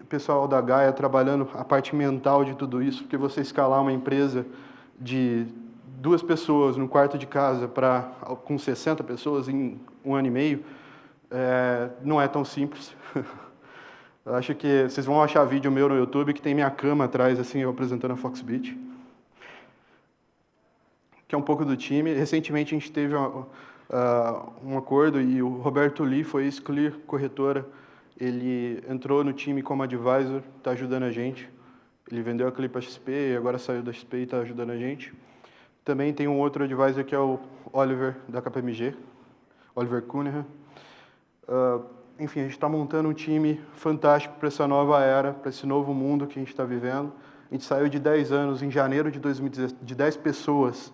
O pessoal da Gaia trabalhando a parte mental de tudo isso, porque você escalar uma empresa de 2 pessoas no quarto de casa com 60 pessoas em 1 ano e meio, não é tão simples. Eu acho que vocês vão achar vídeo meu no YouTube que tem minha cama atrás, assim, eu apresentando a Foxbit. Que é um pouco do time. Recentemente a gente teve um acordo e o Roberto Lee foi ex-Clear corretora. Ele entrou no time como advisor, está ajudando a gente. Ele vendeu a Clear para a XP e agora saiu da XP e está ajudando a gente. Também tem um outro advisor que é o Oliver, da KPMG, Oliver Cunningham. Enfim, a gente está montando um time fantástico para essa nova era, para esse novo mundo que a gente está vivendo. A gente saiu de 10 anos em janeiro de 2017, de 10 pessoas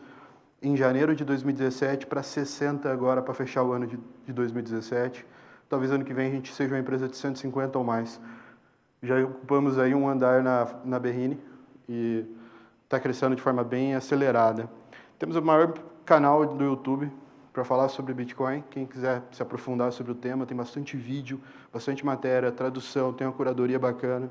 em janeiro de 2017 para 60 agora para fechar o ano de 2017. Talvez ano que vem a gente seja uma empresa de 150 ou mais. Já ocupamos aí um andar na Berrine e está crescendo de forma bem acelerada. Temos o maior canal do YouTube para falar sobre Bitcoin. Quem quiser se aprofundar sobre o tema, tem bastante vídeo, bastante matéria, tradução, tem uma curadoria bacana.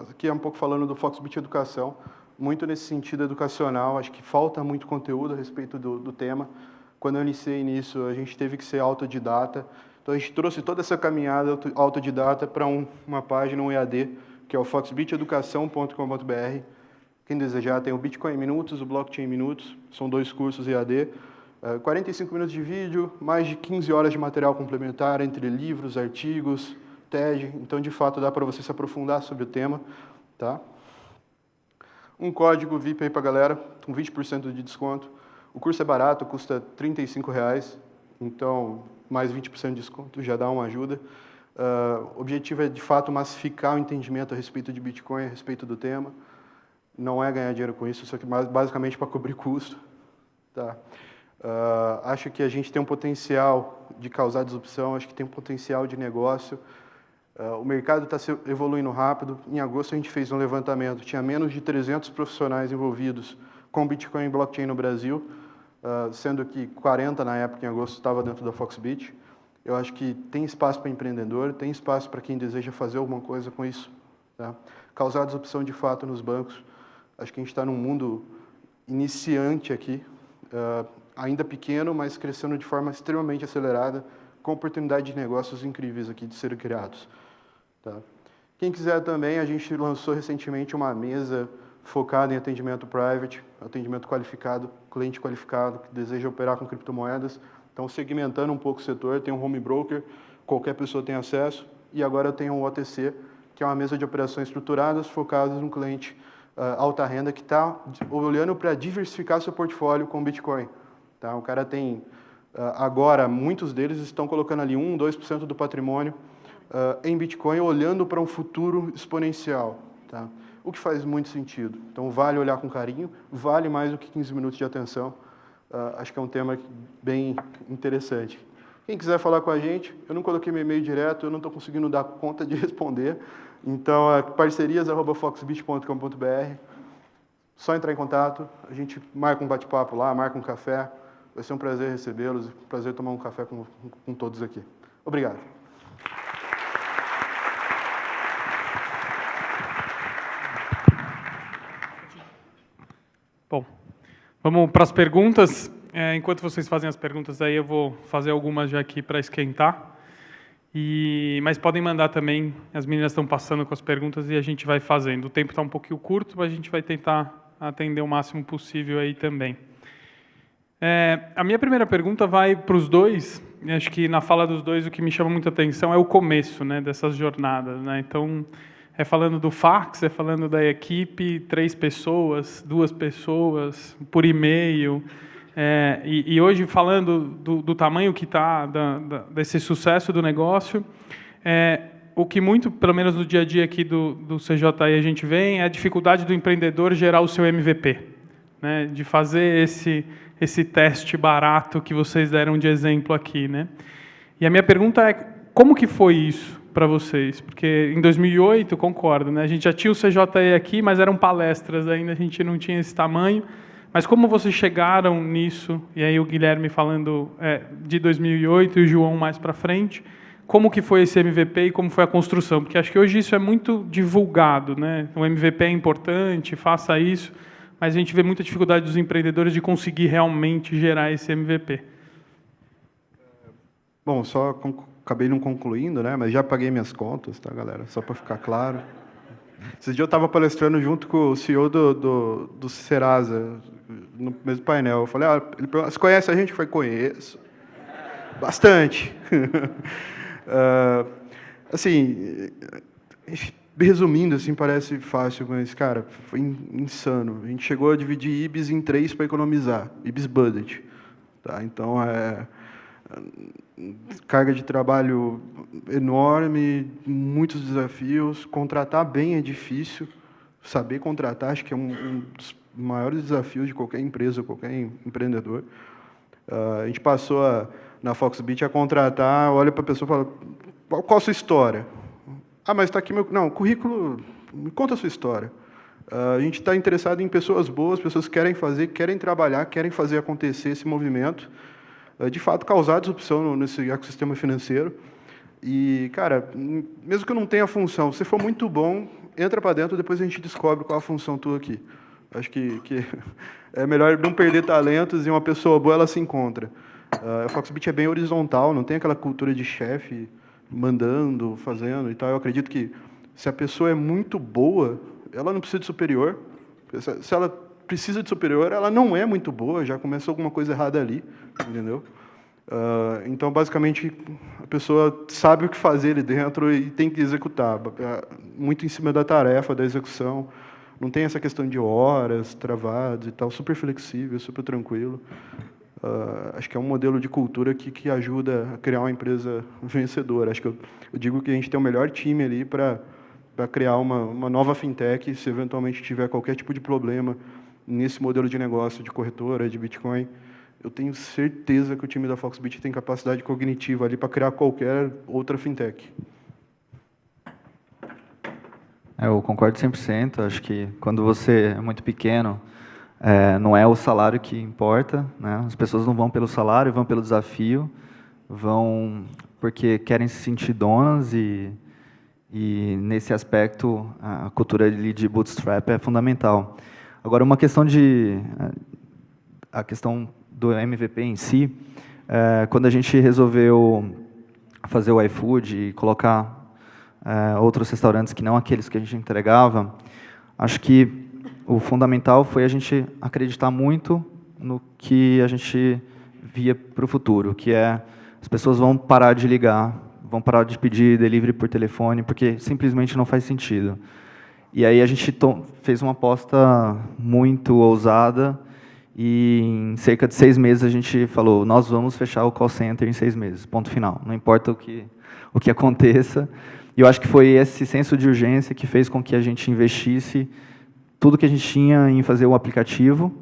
Aqui é um pouco falando do Foxbit Educação, muito nesse sentido educacional. Acho que falta muito conteúdo a respeito do tema. Quando eu iniciei nisso, a gente teve que ser autodidata. Então, a gente trouxe toda essa caminhada autodidata para uma página, um EAD, que é o foxbiteducação.com.br. Quem desejar, tem o Bitcoin em Minutos, o Blockchain em Minutos. São 2 cursos EAD. 45 minutos de vídeo, mais de 15 horas de material complementar, entre livros, artigos, TED. Então, de fato, dá para você se aprofundar sobre o tema. Tá? Um código VIP aí para a galera, com 20% de desconto. O curso é barato, custa R$ 35,00. Então, mais 20% de desconto já dá uma ajuda. O objetivo é, de fato, massificar o entendimento a respeito de Bitcoin, a respeito do tema. Não é ganhar dinheiro com isso, só que basicamente para cobrir custo. Tá? Acho que a gente tem um potencial de causar disrupção, acho que tem um potencial de negócio. O mercado está evoluindo rápido. Em agosto a gente fez um levantamento, tinha menos de 300 profissionais envolvidos com Bitcoin e blockchain no Brasil, sendo que 40 na época, em agosto, estava dentro da Foxbit. Eu acho que tem espaço para empreendedor, tem espaço para quem deseja fazer alguma coisa com isso. Tá? Causar disrupção de fato nos bancos. Acho que a gente está num mundo iniciante aqui, ainda pequeno, mas crescendo de forma extremamente acelerada, com oportunidade de negócios incríveis aqui de serem criados. Tá? Quem quiser também, a gente lançou recentemente uma mesa focada em atendimento private, atendimento qualificado, cliente qualificado que deseja operar com criptomoedas. Então, segmentando um pouco o setor, tem um home broker, qualquer pessoa tem acesso, e agora eu tenho um OTC, que é uma mesa de operações estruturadas focadas no cliente alta renda que está olhando para diversificar seu portfólio com Bitcoin. Tá? O cara tem, agora, muitos deles estão colocando ali 1%, 2% do patrimônio em Bitcoin, olhando para um futuro exponencial. Tá? O que faz muito sentido. Então, vale olhar com carinho, vale mais do que 15 minutos de atenção. Acho que é um tema bem interessante. Quem quiser falar com a gente, eu não coloquei meu e-mail direto, eu não estou conseguindo dar conta de responder. Então, parcerias@foxbit.com.br. Só entrar em contato, a gente marca um bate-papo lá, marca um café. Vai ser um prazer recebê-los, um prazer tomar um café com todos aqui. Obrigado. Bom, vamos para as perguntas. Enquanto vocês fazem as perguntas aí, eu vou fazer algumas já aqui para esquentar. Mas podem mandar também, as meninas estão passando com as perguntas e a gente vai fazendo. O tempo está um pouquinho curto, mas a gente vai tentar atender o máximo possível aí também. A minha primeira pergunta vai para os dois. Acho que na fala dos dois o que me chama muita atenção é o começo, né, dessas jornadas. Né? Então, falando do fax, falando da equipe, 3 pessoas, 2 pessoas, por e-mail. E hoje, falando do tamanho que está, desse sucesso do negócio, O que muito, pelo menos no dia a dia aqui do CJI, a gente vê é a dificuldade do empreendedor gerar o seu MVP, né? De fazer esse teste barato que vocês deram de exemplo aqui, né? E a minha pergunta é, como que foi isso para vocês? Porque em 2008, concordo, né? A gente já tinha o CJI aqui, mas eram palestras ainda, a gente não tinha esse tamanho. Mas como vocês chegaram nisso, e aí o Guilherme falando de 2008 e o João mais para frente, como que foi esse MVP e como foi a construção? Porque acho que hoje isso é muito divulgado, né? O MVP é importante, faça isso, mas a gente vê muita dificuldade dos empreendedores de conseguir realmente gerar esse MVP. Bom, só acabei não concluindo, né? Mas já paguei minhas contas, tá, galera? Só para ficar claro. Esses dias eu estava palestrando junto com o CEO do Serasa, no mesmo painel. Eu falei, ele perguntou, você conhece a gente? Eu falei, conheço. Bastante. Assim, resumindo, assim, parece fácil, mas, cara, foi insano. A gente chegou a dividir IBS em 3 para economizar. IBS Budget. Tá? Então, carga de trabalho enorme, muitos desafios. Contratar bem é difícil. Saber contratar, acho que é um dos maiores desafios de qualquer empresa, qualquer empreendedor. A gente passou na Foxbit a contratar, olha para a pessoa e fala, qual a sua história? Mas está aqui meu... Não, currículo, me conta a sua história. A gente está interessado em pessoas boas, pessoas que querem fazer, querem trabalhar, querem fazer acontecer esse movimento, de fato causar disrupção nesse ecossistema financeiro. E, cara, mesmo que eu não tenha função, se for muito bom, entra para dentro, depois a gente descobre qual a função tua aqui. Acho que é melhor não perder talentos e uma pessoa boa, ela se encontra. A Foxbit é bem horizontal, não tem aquela cultura de chefe mandando, fazendo e tal. Eu acredito que se a pessoa é muito boa, ela não precisa de superior. Se ela precisa de superior, ela não é muito boa, já começou alguma coisa errada ali, entendeu? Então, basicamente, a pessoa sabe o que fazer ali dentro e tem que executar, muito em cima da tarefa, da execução. Não tem essa questão de horas, travados e tal, super flexível, super tranquilo. Acho que é um modelo de cultura que ajuda a criar uma empresa vencedora. Acho que eu digo que a gente tem o melhor time ali para criar uma nova fintech, se eventualmente tiver qualquer tipo de problema nesse modelo de negócio de corretora, de Bitcoin. Eu tenho certeza que o time da Foxbit tem capacidade cognitiva ali para criar qualquer outra fintech. Eu concordo 100%. Acho que quando você é muito pequeno, não é o salário que importa, né? As pessoas não vão pelo salário, vão pelo desafio, vão porque querem se sentir donas e nesse aspecto a cultura de bootstrap é fundamental. Agora, uma questão a questão do MVP em si, quando a gente resolveu fazer o iFood e colocar outros restaurantes que não aqueles que a gente entregava, acho que o fundamental foi a gente acreditar muito no que a gente via para o futuro, que as pessoas vão parar de ligar, vão parar de pedir delivery por telefone, porque simplesmente não faz sentido. E aí a gente fez uma aposta muito ousada e em cerca de 6 meses a gente falou, nós vamos fechar o call center em 6 meses, ponto final. Não importa o que aconteça. E eu acho que foi esse senso de urgência que fez com que a gente investisse tudo que a gente tinha em fazer o aplicativo,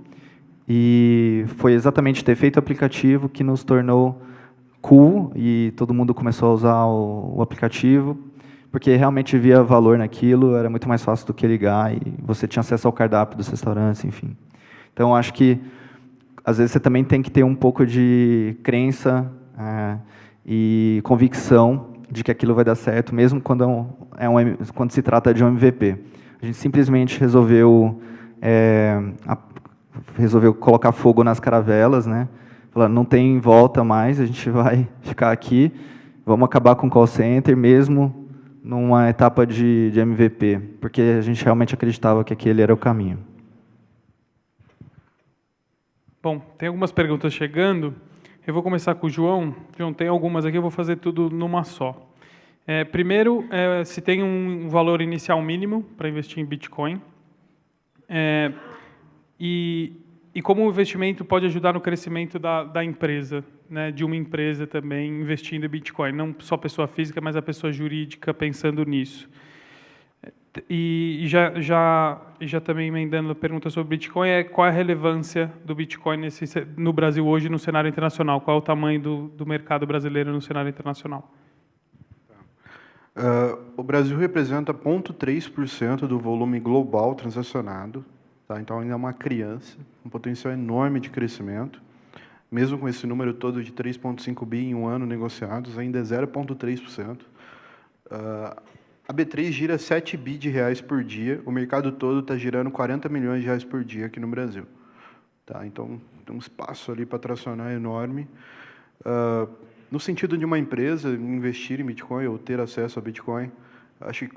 e foi exatamente ter feito o aplicativo que nos tornou cool, e todo mundo começou a usar o aplicativo, porque realmente via valor naquilo, era muito mais fácil do que ligar, e você tinha acesso ao cardápio dos restaurantes, enfim. Então, acho que, às vezes, você também tem que ter um pouco de crença e convicção de que aquilo vai dar certo, mesmo quando se trata de um MVP. A gente simplesmente resolveu colocar fogo nas caravelas, né? Falar, não tem volta mais, a gente vai ficar aqui, vamos acabar com o call center, mesmo numa etapa de MVP, porque a gente realmente acreditava que aquele era o caminho. Bom, tem algumas perguntas chegando. Eu vou começar com o João. João, tem algumas aqui, eu vou fazer tudo numa só. Primeiro, se tem um valor inicial mínimo para investir em Bitcoin. E como o investimento pode ajudar no crescimento da empresa, né, de uma empresa também investindo em Bitcoin, não só a pessoa física, mas a pessoa jurídica pensando nisso. E já também emendando a pergunta sobre Bitcoin, qual é a relevância do Bitcoin no Brasil hoje no cenário internacional? Qual é o tamanho do mercado brasileiro no cenário internacional? O Brasil representa 0,3% do volume global transacionado, tá? Então ainda é uma criança, um potencial enorme de crescimento. Mesmo com esse número todo de 3,5 bi em um ano negociados, ainda é 0,3%. A B3 gira 7 bi de reais por dia, o mercado todo está girando 40 milhões de reais por dia aqui no Brasil. Tá? Então, tem um espaço ali para tracionar enorme. No sentido de uma empresa investir em Bitcoin ou ter acesso a Bitcoin, acho que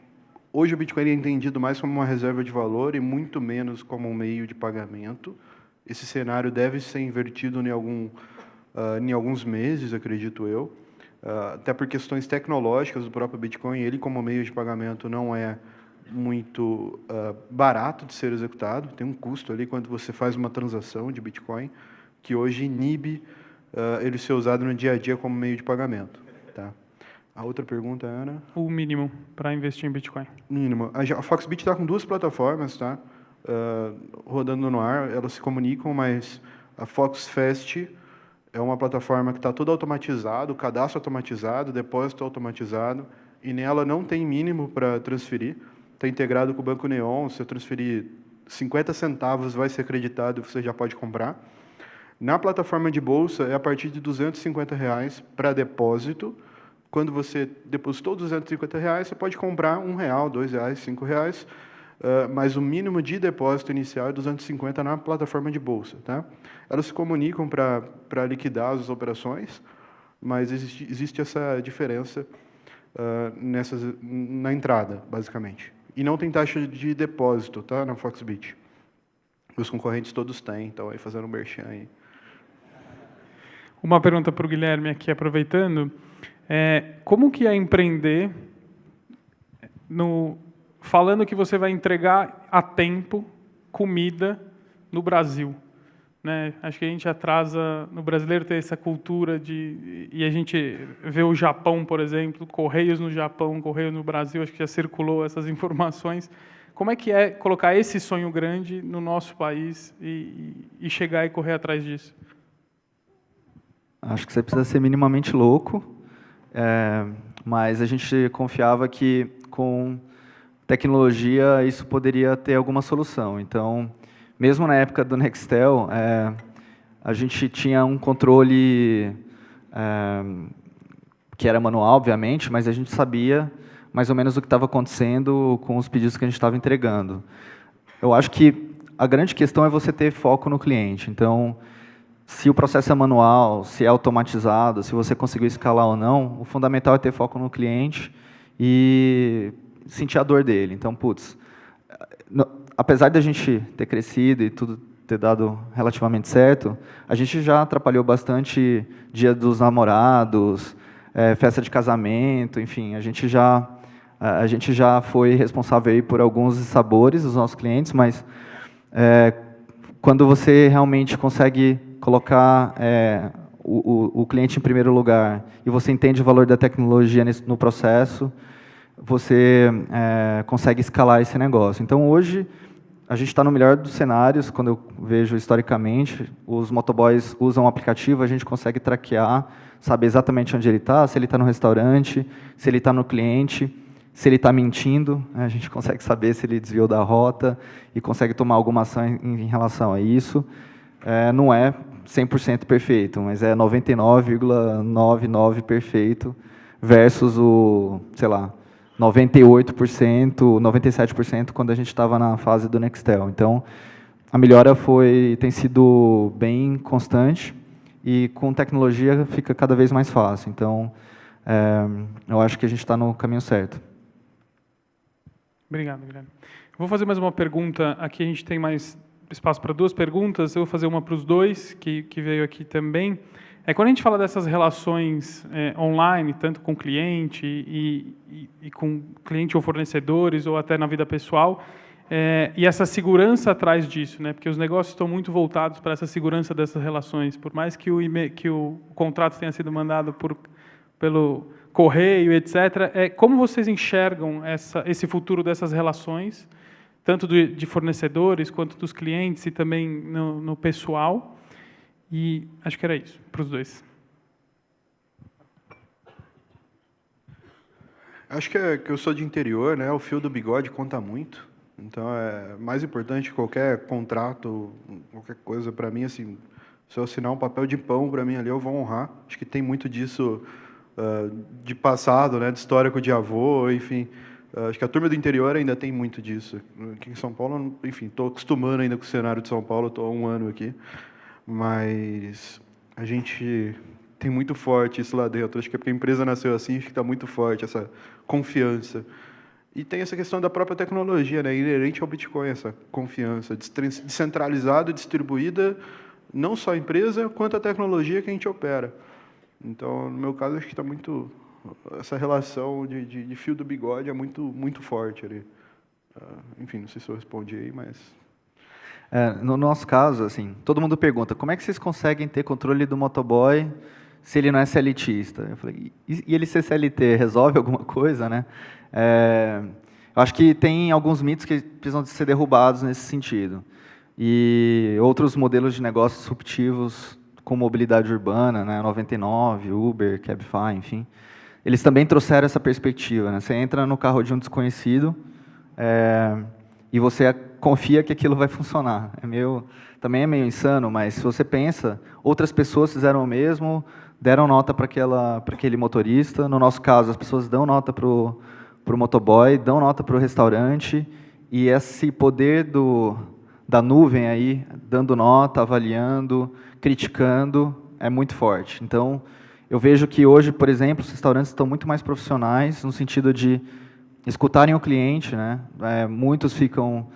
hoje o Bitcoin é entendido mais como uma reserva de valor e muito menos como um meio de pagamento. Esse cenário deve ser invertido em alguns meses, acredito eu. Até por questões tecnológicas do próprio Bitcoin, ele como meio de pagamento não é muito barato de ser executado, tem um custo ali quando você faz uma transação de Bitcoin, que hoje inibe ele ser usado no dia a dia como meio de pagamento. Tá? A outra pergunta, Ana? O mínimo para investir em Bitcoin. Mínimo. A Foxbit está com 2 plataformas, tá? Rodando no ar, elas se comunicam, mas a FoxFest é uma plataforma que está tudo automatizado, cadastro automatizado, depósito automatizado, e nela não tem mínimo para transferir. Está integrado com o Banco Neon, se você transferir 50 centavos vai ser acreditado, você já pode comprar. Na plataforma de bolsa, é a partir de R$ 250 para depósito. Quando você depositou R$ 250, você pode comprar R$ 1, R$ 2, R$ 5, mas o mínimo de depósito inicial é 250 na plataforma de bolsa. Tá? Elas se comunicam para liquidar as operações, mas existe essa diferença na entrada, basicamente. E não tem taxa de depósito, tá, na Foxbit. Os concorrentes todos têm, então aí fazendo um merchan aí. Uma pergunta para o Guilherme aqui, aproveitando. Como que é empreender falando que você vai entregar a tempo comida no Brasil? Né? Acho que a gente atrasa, no brasileiro ter essa cultura e a gente vê o Japão, por exemplo, Correios no Japão, Correios no Brasil, acho que já circulou essas informações. Como é que é colocar esse sonho grande no nosso país e chegar e correr atrás disso? Acho que você precisa ser minimamente louco, mas a gente confiava que com tecnologia isso poderia ter alguma solução. Então, mesmo na época do Nextel, a gente tinha um controle que era manual, obviamente, mas a gente sabia mais ou menos o que estava acontecendo com os pedidos que a gente estava entregando. Eu acho que a grande questão é você ter foco no cliente. Então, se o processo é manual, se é automatizado, se você conseguiu escalar ou não, o fundamental é ter foco no cliente e sentir a dor dele. Então, apesar de a gente ter crescido e tudo ter dado relativamente certo, a gente já atrapalhou bastante Dia dos Namorados, festa de casamento, enfim, a gente já foi responsável aí por alguns sabores dos nossos clientes, mas quando você realmente consegue colocar o cliente em primeiro lugar e você entende o valor da tecnologia no processo, você consegue escalar esse negócio. Então, hoje, a gente está no melhor dos cenários, quando eu vejo historicamente, os motoboys usam o aplicativo, a gente consegue traquear, saber exatamente onde ele está, se ele está no restaurante, se ele está no cliente, se ele está mentindo, a gente consegue saber se ele desviou da rota e consegue tomar alguma ação em relação a isso. Não é 100% perfeito, mas é 99,99% perfeito versus o, sei lá, 98%, 97% quando a gente estava na fase do Nextel. Então, a melhora tem sido bem constante e com tecnologia fica cada vez mais fácil. Então, eu acho que a gente está no caminho certo. Obrigado, Guilherme. Vou fazer mais uma pergunta. Aqui a gente tem mais espaço para 2 perguntas. Eu vou fazer uma para os 2, que veio aqui também. Quando a gente fala dessas relações online, tanto com cliente e com cliente ou fornecedores, ou até na vida pessoal, E essa segurança atrás disso, né? Porque os negócios estão muito voltados para essa segurança dessas relações. Por mais que o contrato tenha sido mandado pelo correio, etc., como vocês enxergam esse futuro dessas relações, tanto de fornecedores quanto dos clientes e também no pessoal? E acho que era isso, para os dois. Acho que eu sou de interior, né? O fio do bigode conta muito. Então, é mais importante que qualquer contrato, qualquer coisa para mim, assim, se eu assinar um papel de pão para mim ali, eu vou honrar. Acho que tem muito disso de passado, né? De histórico de avô, enfim. Acho que a turma do interior ainda tem muito disso. Aqui em São Paulo, enfim, estou acostumando ainda com o cenário de São Paulo, estou há 1 ano aqui. Mas a gente tem muito forte isso lá dentro. Acho que é porque a empresa nasceu assim, acho que está muito forte essa confiança. E tem essa questão da própria tecnologia, né, inerente ao Bitcoin, essa confiança descentralizada e distribuída, não só a empresa, quanto a tecnologia que a gente opera. Então, no meu caso, acho que está muito... Essa relação de fio do bigode é muito forte ali. Enfim, não sei se eu respondi aí, mas... No nosso caso, assim, todo mundo pergunta, como é que vocês conseguem ter controle do motoboy se ele não é CLTista? Eu falei, e ele ser CLT resolve alguma coisa, né? Eu acho que tem alguns mitos que precisam de ser derrubados nesse sentido. E outros modelos de negócios disruptivos, com mobilidade urbana, né, 99, Uber, Cabify, enfim, eles também trouxeram essa perspectiva, né? Você entra no carro de um desconhecido e você confia que aquilo vai funcionar. Também é meio insano, mas se você pensa, outras pessoas fizeram o mesmo, deram nota para aquele motorista. No nosso caso, as pessoas dão nota para o motoboy, dão nota para o restaurante, e esse poder da nuvem aí, dando nota, avaliando, criticando, é muito forte. Então, eu vejo que hoje, por exemplo, os restaurantes estão muito mais profissionais, no sentido de escutarem o cliente, né? Muitos ficam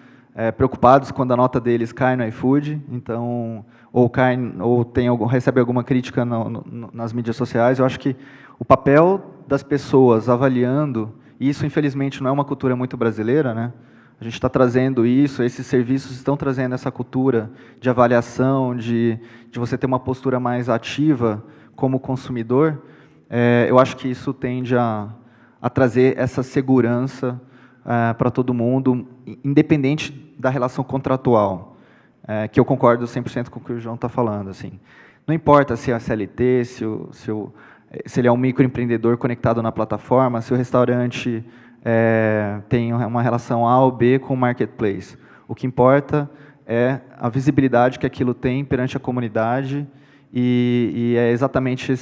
preocupados quando a nota deles cai no iFood, então, ou recebe alguma crítica nas mídias sociais. Eu acho que o papel das pessoas avaliando, e isso, infelizmente, não é uma cultura muito brasileira, né? A gente está trazendo isso, esses serviços estão trazendo essa cultura de avaliação, de você ter uma postura mais ativa como consumidor. Eu acho que isso tende a trazer essa segurança para todo mundo, independente da relação contratual, que eu concordo 100% com o que o João está falando. Assim. Não importa se é CLT, se ele é um microempreendedor conectado na plataforma, se o restaurante tem uma relação A ou B com o marketplace. O que importa é a visibilidade que aquilo tem perante a comunidade e é exatamente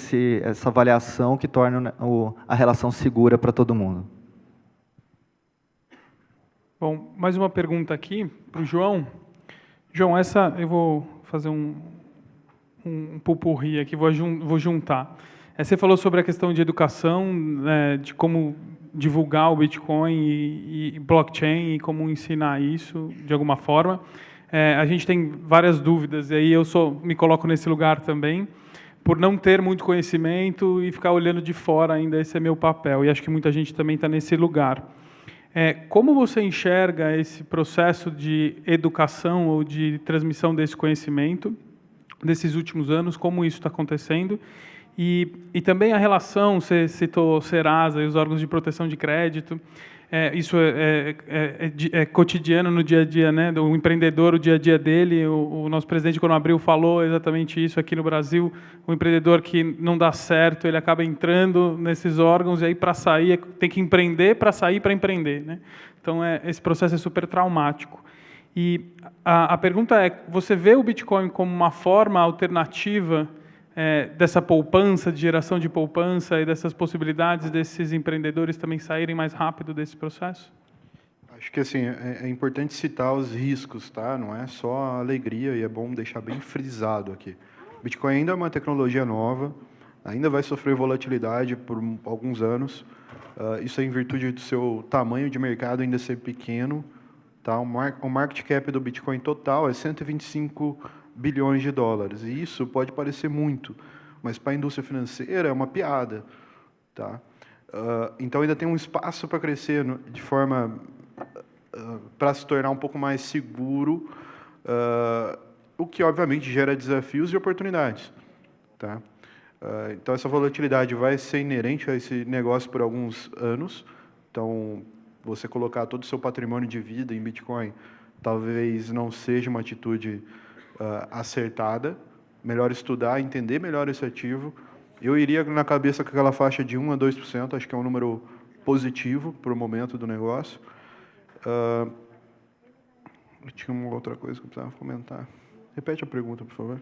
essa avaliação que torna a relação segura para todo mundo. Bom, mais uma pergunta aqui para o João. João, eu vou fazer um pupurri aqui, vou juntar. Você falou sobre a questão de educação, de como divulgar o Bitcoin e blockchain e como ensinar isso de alguma forma. A gente tem várias dúvidas, e aí eu me coloco nesse lugar também, por não ter muito conhecimento e ficar olhando de fora ainda, esse é meu papel, e acho que muita gente também está nesse lugar. Como você enxerga esse processo de educação ou de transmissão desse conhecimento desses últimos anos, como isso está acontecendo? E também a relação, você citou Serasa e os órgãos de proteção de crédito, isso é cotidiano no dia a dia, né? Do empreendedor, o dia a dia dele. O nosso presidente, quando abriu, falou exatamente isso aqui no Brasil. O empreendedor que não dá certo, ele acaba entrando nesses órgãos, e aí, para sair, tem que empreender para sair para empreender, né? Então, esse processo é super traumático. E a pergunta é, você vê o Bitcoin como uma forma alternativa dessa poupança, de geração de poupança e dessas possibilidades desses empreendedores também saírem mais rápido desse processo? Acho que assim, é importante citar os riscos, tá? Não é só a alegria, e é bom deixar bem frisado aqui. Bitcoin ainda é uma tecnologia nova, ainda vai sofrer volatilidade por alguns anos. Isso é em virtude do seu tamanho de mercado ainda ser pequeno. Tá? O market cap do Bitcoin total é 125 bilhões de dólares. E isso pode parecer muito, mas para a indústria financeira é uma piada. Tá? Então ainda tem um espaço para crescer de forma para se tornar um pouco mais seguro, o que obviamente gera desafios e oportunidades, tá? Então essa volatilidade vai ser inerente a esse negócio por alguns anos. Então você colocar todo o seu patrimônio de vida em Bitcoin talvez não seja uma atitude acertada. Melhor estudar, entender melhor esse ativo. Eu iria na cabeça com aquela faixa de 1 a 2%, acho que é um número positivo para o momento do negócio. Tinha uma outra coisa que eu precisava comentar. Repete a pergunta, por favor.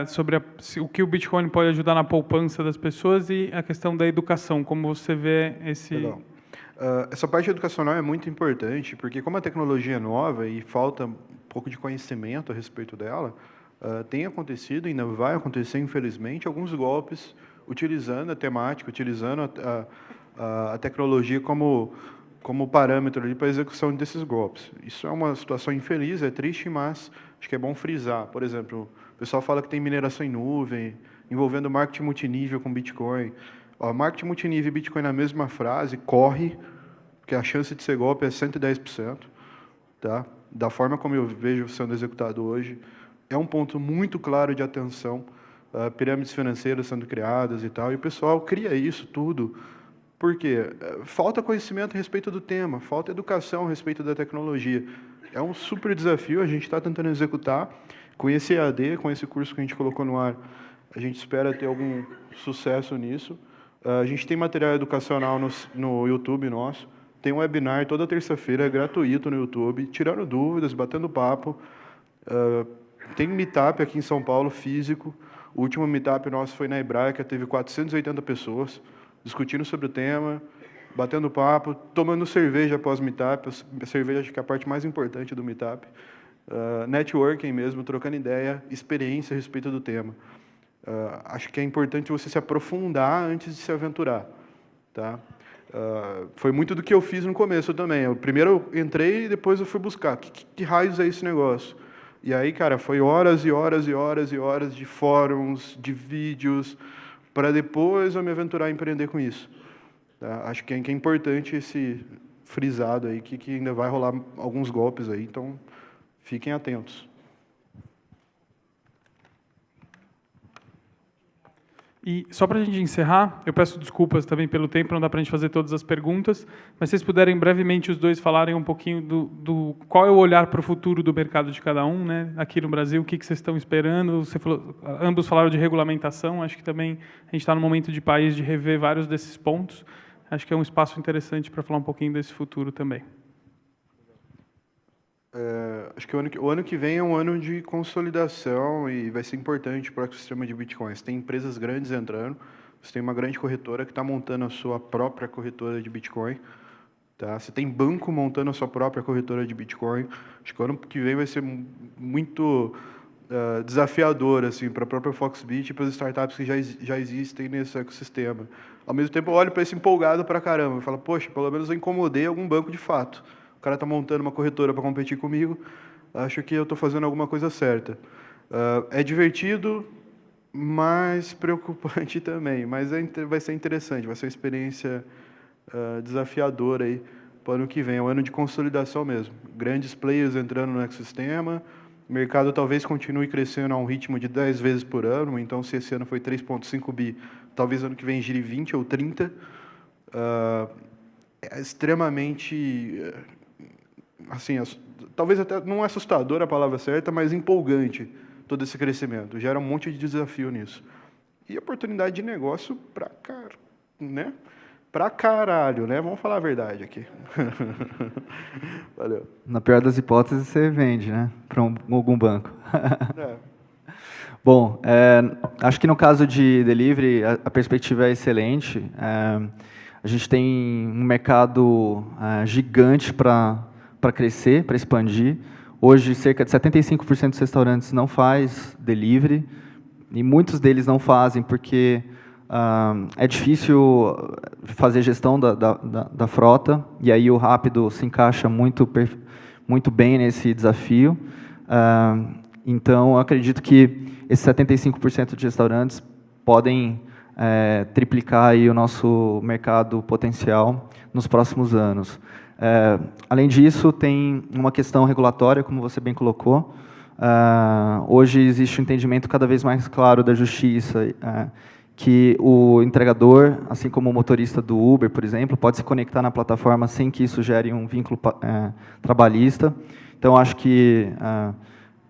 Sobre o que o Bitcoin pode ajudar na poupança das pessoas e a questão da educação, como você vê esse... Legal. Essa parte educacional é muito importante, porque como a tecnologia é nova e falta um pouco de conhecimento a respeito dela, tem acontecido, ainda vai acontecer, infelizmente, alguns golpes utilizando a temática, utilizando a tecnologia como parâmetro ali para a execução desses golpes. Isso é uma situação infeliz, é triste, mas acho que é bom frisar. Por exemplo, o pessoal fala que tem mineração em nuvem, envolvendo marketing multinível com Bitcoin. Marketing multinível e Bitcoin na mesma frase, corre, porque a chance de ser golpe é 110%. Tá? Da forma como eu vejo sendo executado hoje, é um ponto muito claro de atenção, pirâmides financeiras sendo criadas e tal, e o pessoal cria isso tudo. Por quê? Falta conhecimento a respeito do tema, falta educação a respeito da tecnologia. É um super desafio, a gente está tentando executar. Com esse EAD, com esse curso que a gente colocou no ar, a gente espera ter algum sucesso nisso. A gente tem material educacional no YouTube nosso, tem um webinar toda terça-feira, gratuito no YouTube, tirando dúvidas, batendo papo. Tem meetup aqui em São Paulo, físico. O último meetup nosso foi na Hebraica, teve 480 pessoas, discutindo sobre o tema, batendo papo, tomando cerveja após o meetup. A cerveja acho que é a parte mais importante do meetup. Networking mesmo, trocando ideia, experiência a respeito do tema. Acho que é importante você se aprofundar antes de se aventurar. Tá? Foi muito do que eu fiz no começo também. Primeiro eu entrei e depois eu fui buscar. Que raios é esse negócio? E aí, cara, foi horas e horas e horas e horas de fóruns, de vídeos, para depois eu me aventurar a empreender com isso. Tá? Acho que é importante esse frisado aí, que ainda vai rolar alguns golpes aí, então fiquem atentos. E só para a gente encerrar, eu peço desculpas também pelo tempo, não dá para a gente fazer todas as perguntas, mas se vocês puderem brevemente os dois falarem um pouquinho do qual é o olhar para o futuro do mercado de cada um, né? Aqui no Brasil, o que vocês estão esperando? Ambos falaram de regulamentação, acho que também a gente está no momento de país de rever vários desses pontos. Acho que é um espaço interessante para falar um pouquinho desse futuro também. Acho que o ano que vem é um ano de consolidação e vai ser importante para o ecossistema de Bitcoins. Tem empresas grandes entrando, você tem uma grande corretora que está montando a sua própria corretora de Bitcoin. Tá? Você tem banco montando a sua própria corretora de Bitcoin. Acho que o ano que vem vai ser muito desafiador assim, para a própria Foxbit e para as startups que já existem nesse ecossistema. Ao mesmo tempo, eu olho para esse empolgado para caramba e falo, poxa, pelo menos eu incomodei algum banco de fato. O cara está montando uma corretora para competir comigo, acho que eu estou fazendo alguma coisa certa. É divertido, mas preocupante também, mas vai ser interessante, vai ser uma experiência desafiadora aí para o ano que vem, é um ano de consolidação mesmo. Grandes players entrando no ecossistema, o mercado talvez continue crescendo a um ritmo de 10 vezes por ano, então se esse ano foi 3,5 bi, talvez ano que vem gire 20 ou 30. É extremamente... assim, talvez até não é assustador a palavra certa, mas empolgante todo esse crescimento. Gera um monte de desafio nisso. E oportunidade de negócio pra caralho, né? Vamos falar a verdade aqui. Valeu. Na pior das hipóteses, você vende, né? Para algum banco. Bom, acho que no caso de delivery, a perspectiva é excelente. A gente tem um mercado gigante para crescer, para expandir. Hoje, cerca de 75% dos restaurantes não faz delivery, e muitos deles não fazem porque é difícil fazer gestão da frota, e aí o Rápido se encaixa muito bem nesse desafio. Então, eu acredito que esses 75% de restaurantes podem triplicar aí o nosso mercado potencial nos próximos anos. Além disso, tem uma questão regulatória, como você bem colocou. Hoje existe um entendimento cada vez mais claro da justiça, que o entregador, assim como o motorista do Uber, por exemplo, pode se conectar na plataforma sem que isso gere um vínculo trabalhista. Então, acho que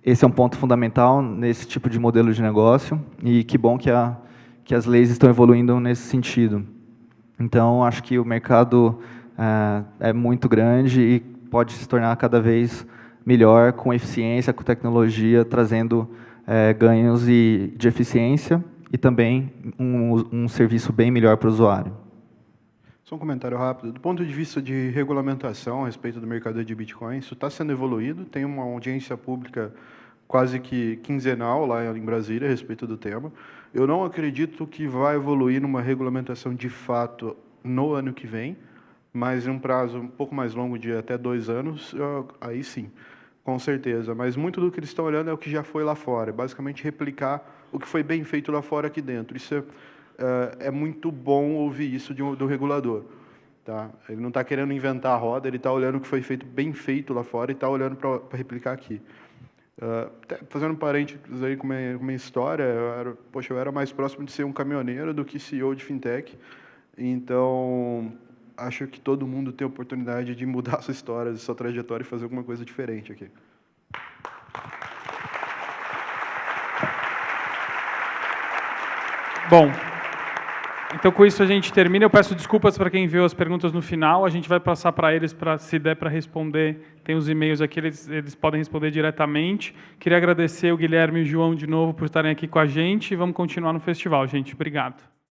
esse é um ponto fundamental nesse tipo de modelo de negócio, e que bom que as leis estão evoluindo nesse sentido. Então, acho que o mercado é muito grande e pode se tornar cada vez melhor, com eficiência, com tecnologia, trazendo ganhos de eficiência e também um serviço bem melhor para o usuário. Só um comentário rápido. Do ponto de vista de regulamentação a respeito do mercado de Bitcoin, isso está sendo evoluído, tem uma audiência pública quase que quinzenal lá em Brasília a respeito do tema. Eu não acredito que vai evoluir numa regulamentação de fato no ano que vem, mas em um prazo um pouco mais longo, de até 2 anos, aí sim, com certeza. Mas muito do que eles estão olhando é o que já foi lá fora, basicamente replicar o que foi bem feito lá fora aqui dentro. Isso é muito bom ouvir isso do regulador. Tá? Ele não está querendo inventar a roda, ele está olhando o que foi feito bem feito lá fora e está olhando para replicar aqui. Fazendo um parênteses aí com a minha história, eu era mais próximo de ser um caminhoneiro do que CEO de fintech. Então, acho que todo mundo tem a oportunidade de mudar sua história, sua trajetória e fazer alguma coisa diferente aqui. Bom, então com isso a gente termina. Eu peço desculpas para quem enviou as perguntas no final. A gente vai passar para eles, se der para responder. Tem os e-mails aqui, eles podem responder diretamente. Queria agradecer o Guilherme e o João de novo por estarem aqui com a gente. E vamos continuar no festival, gente. Obrigado.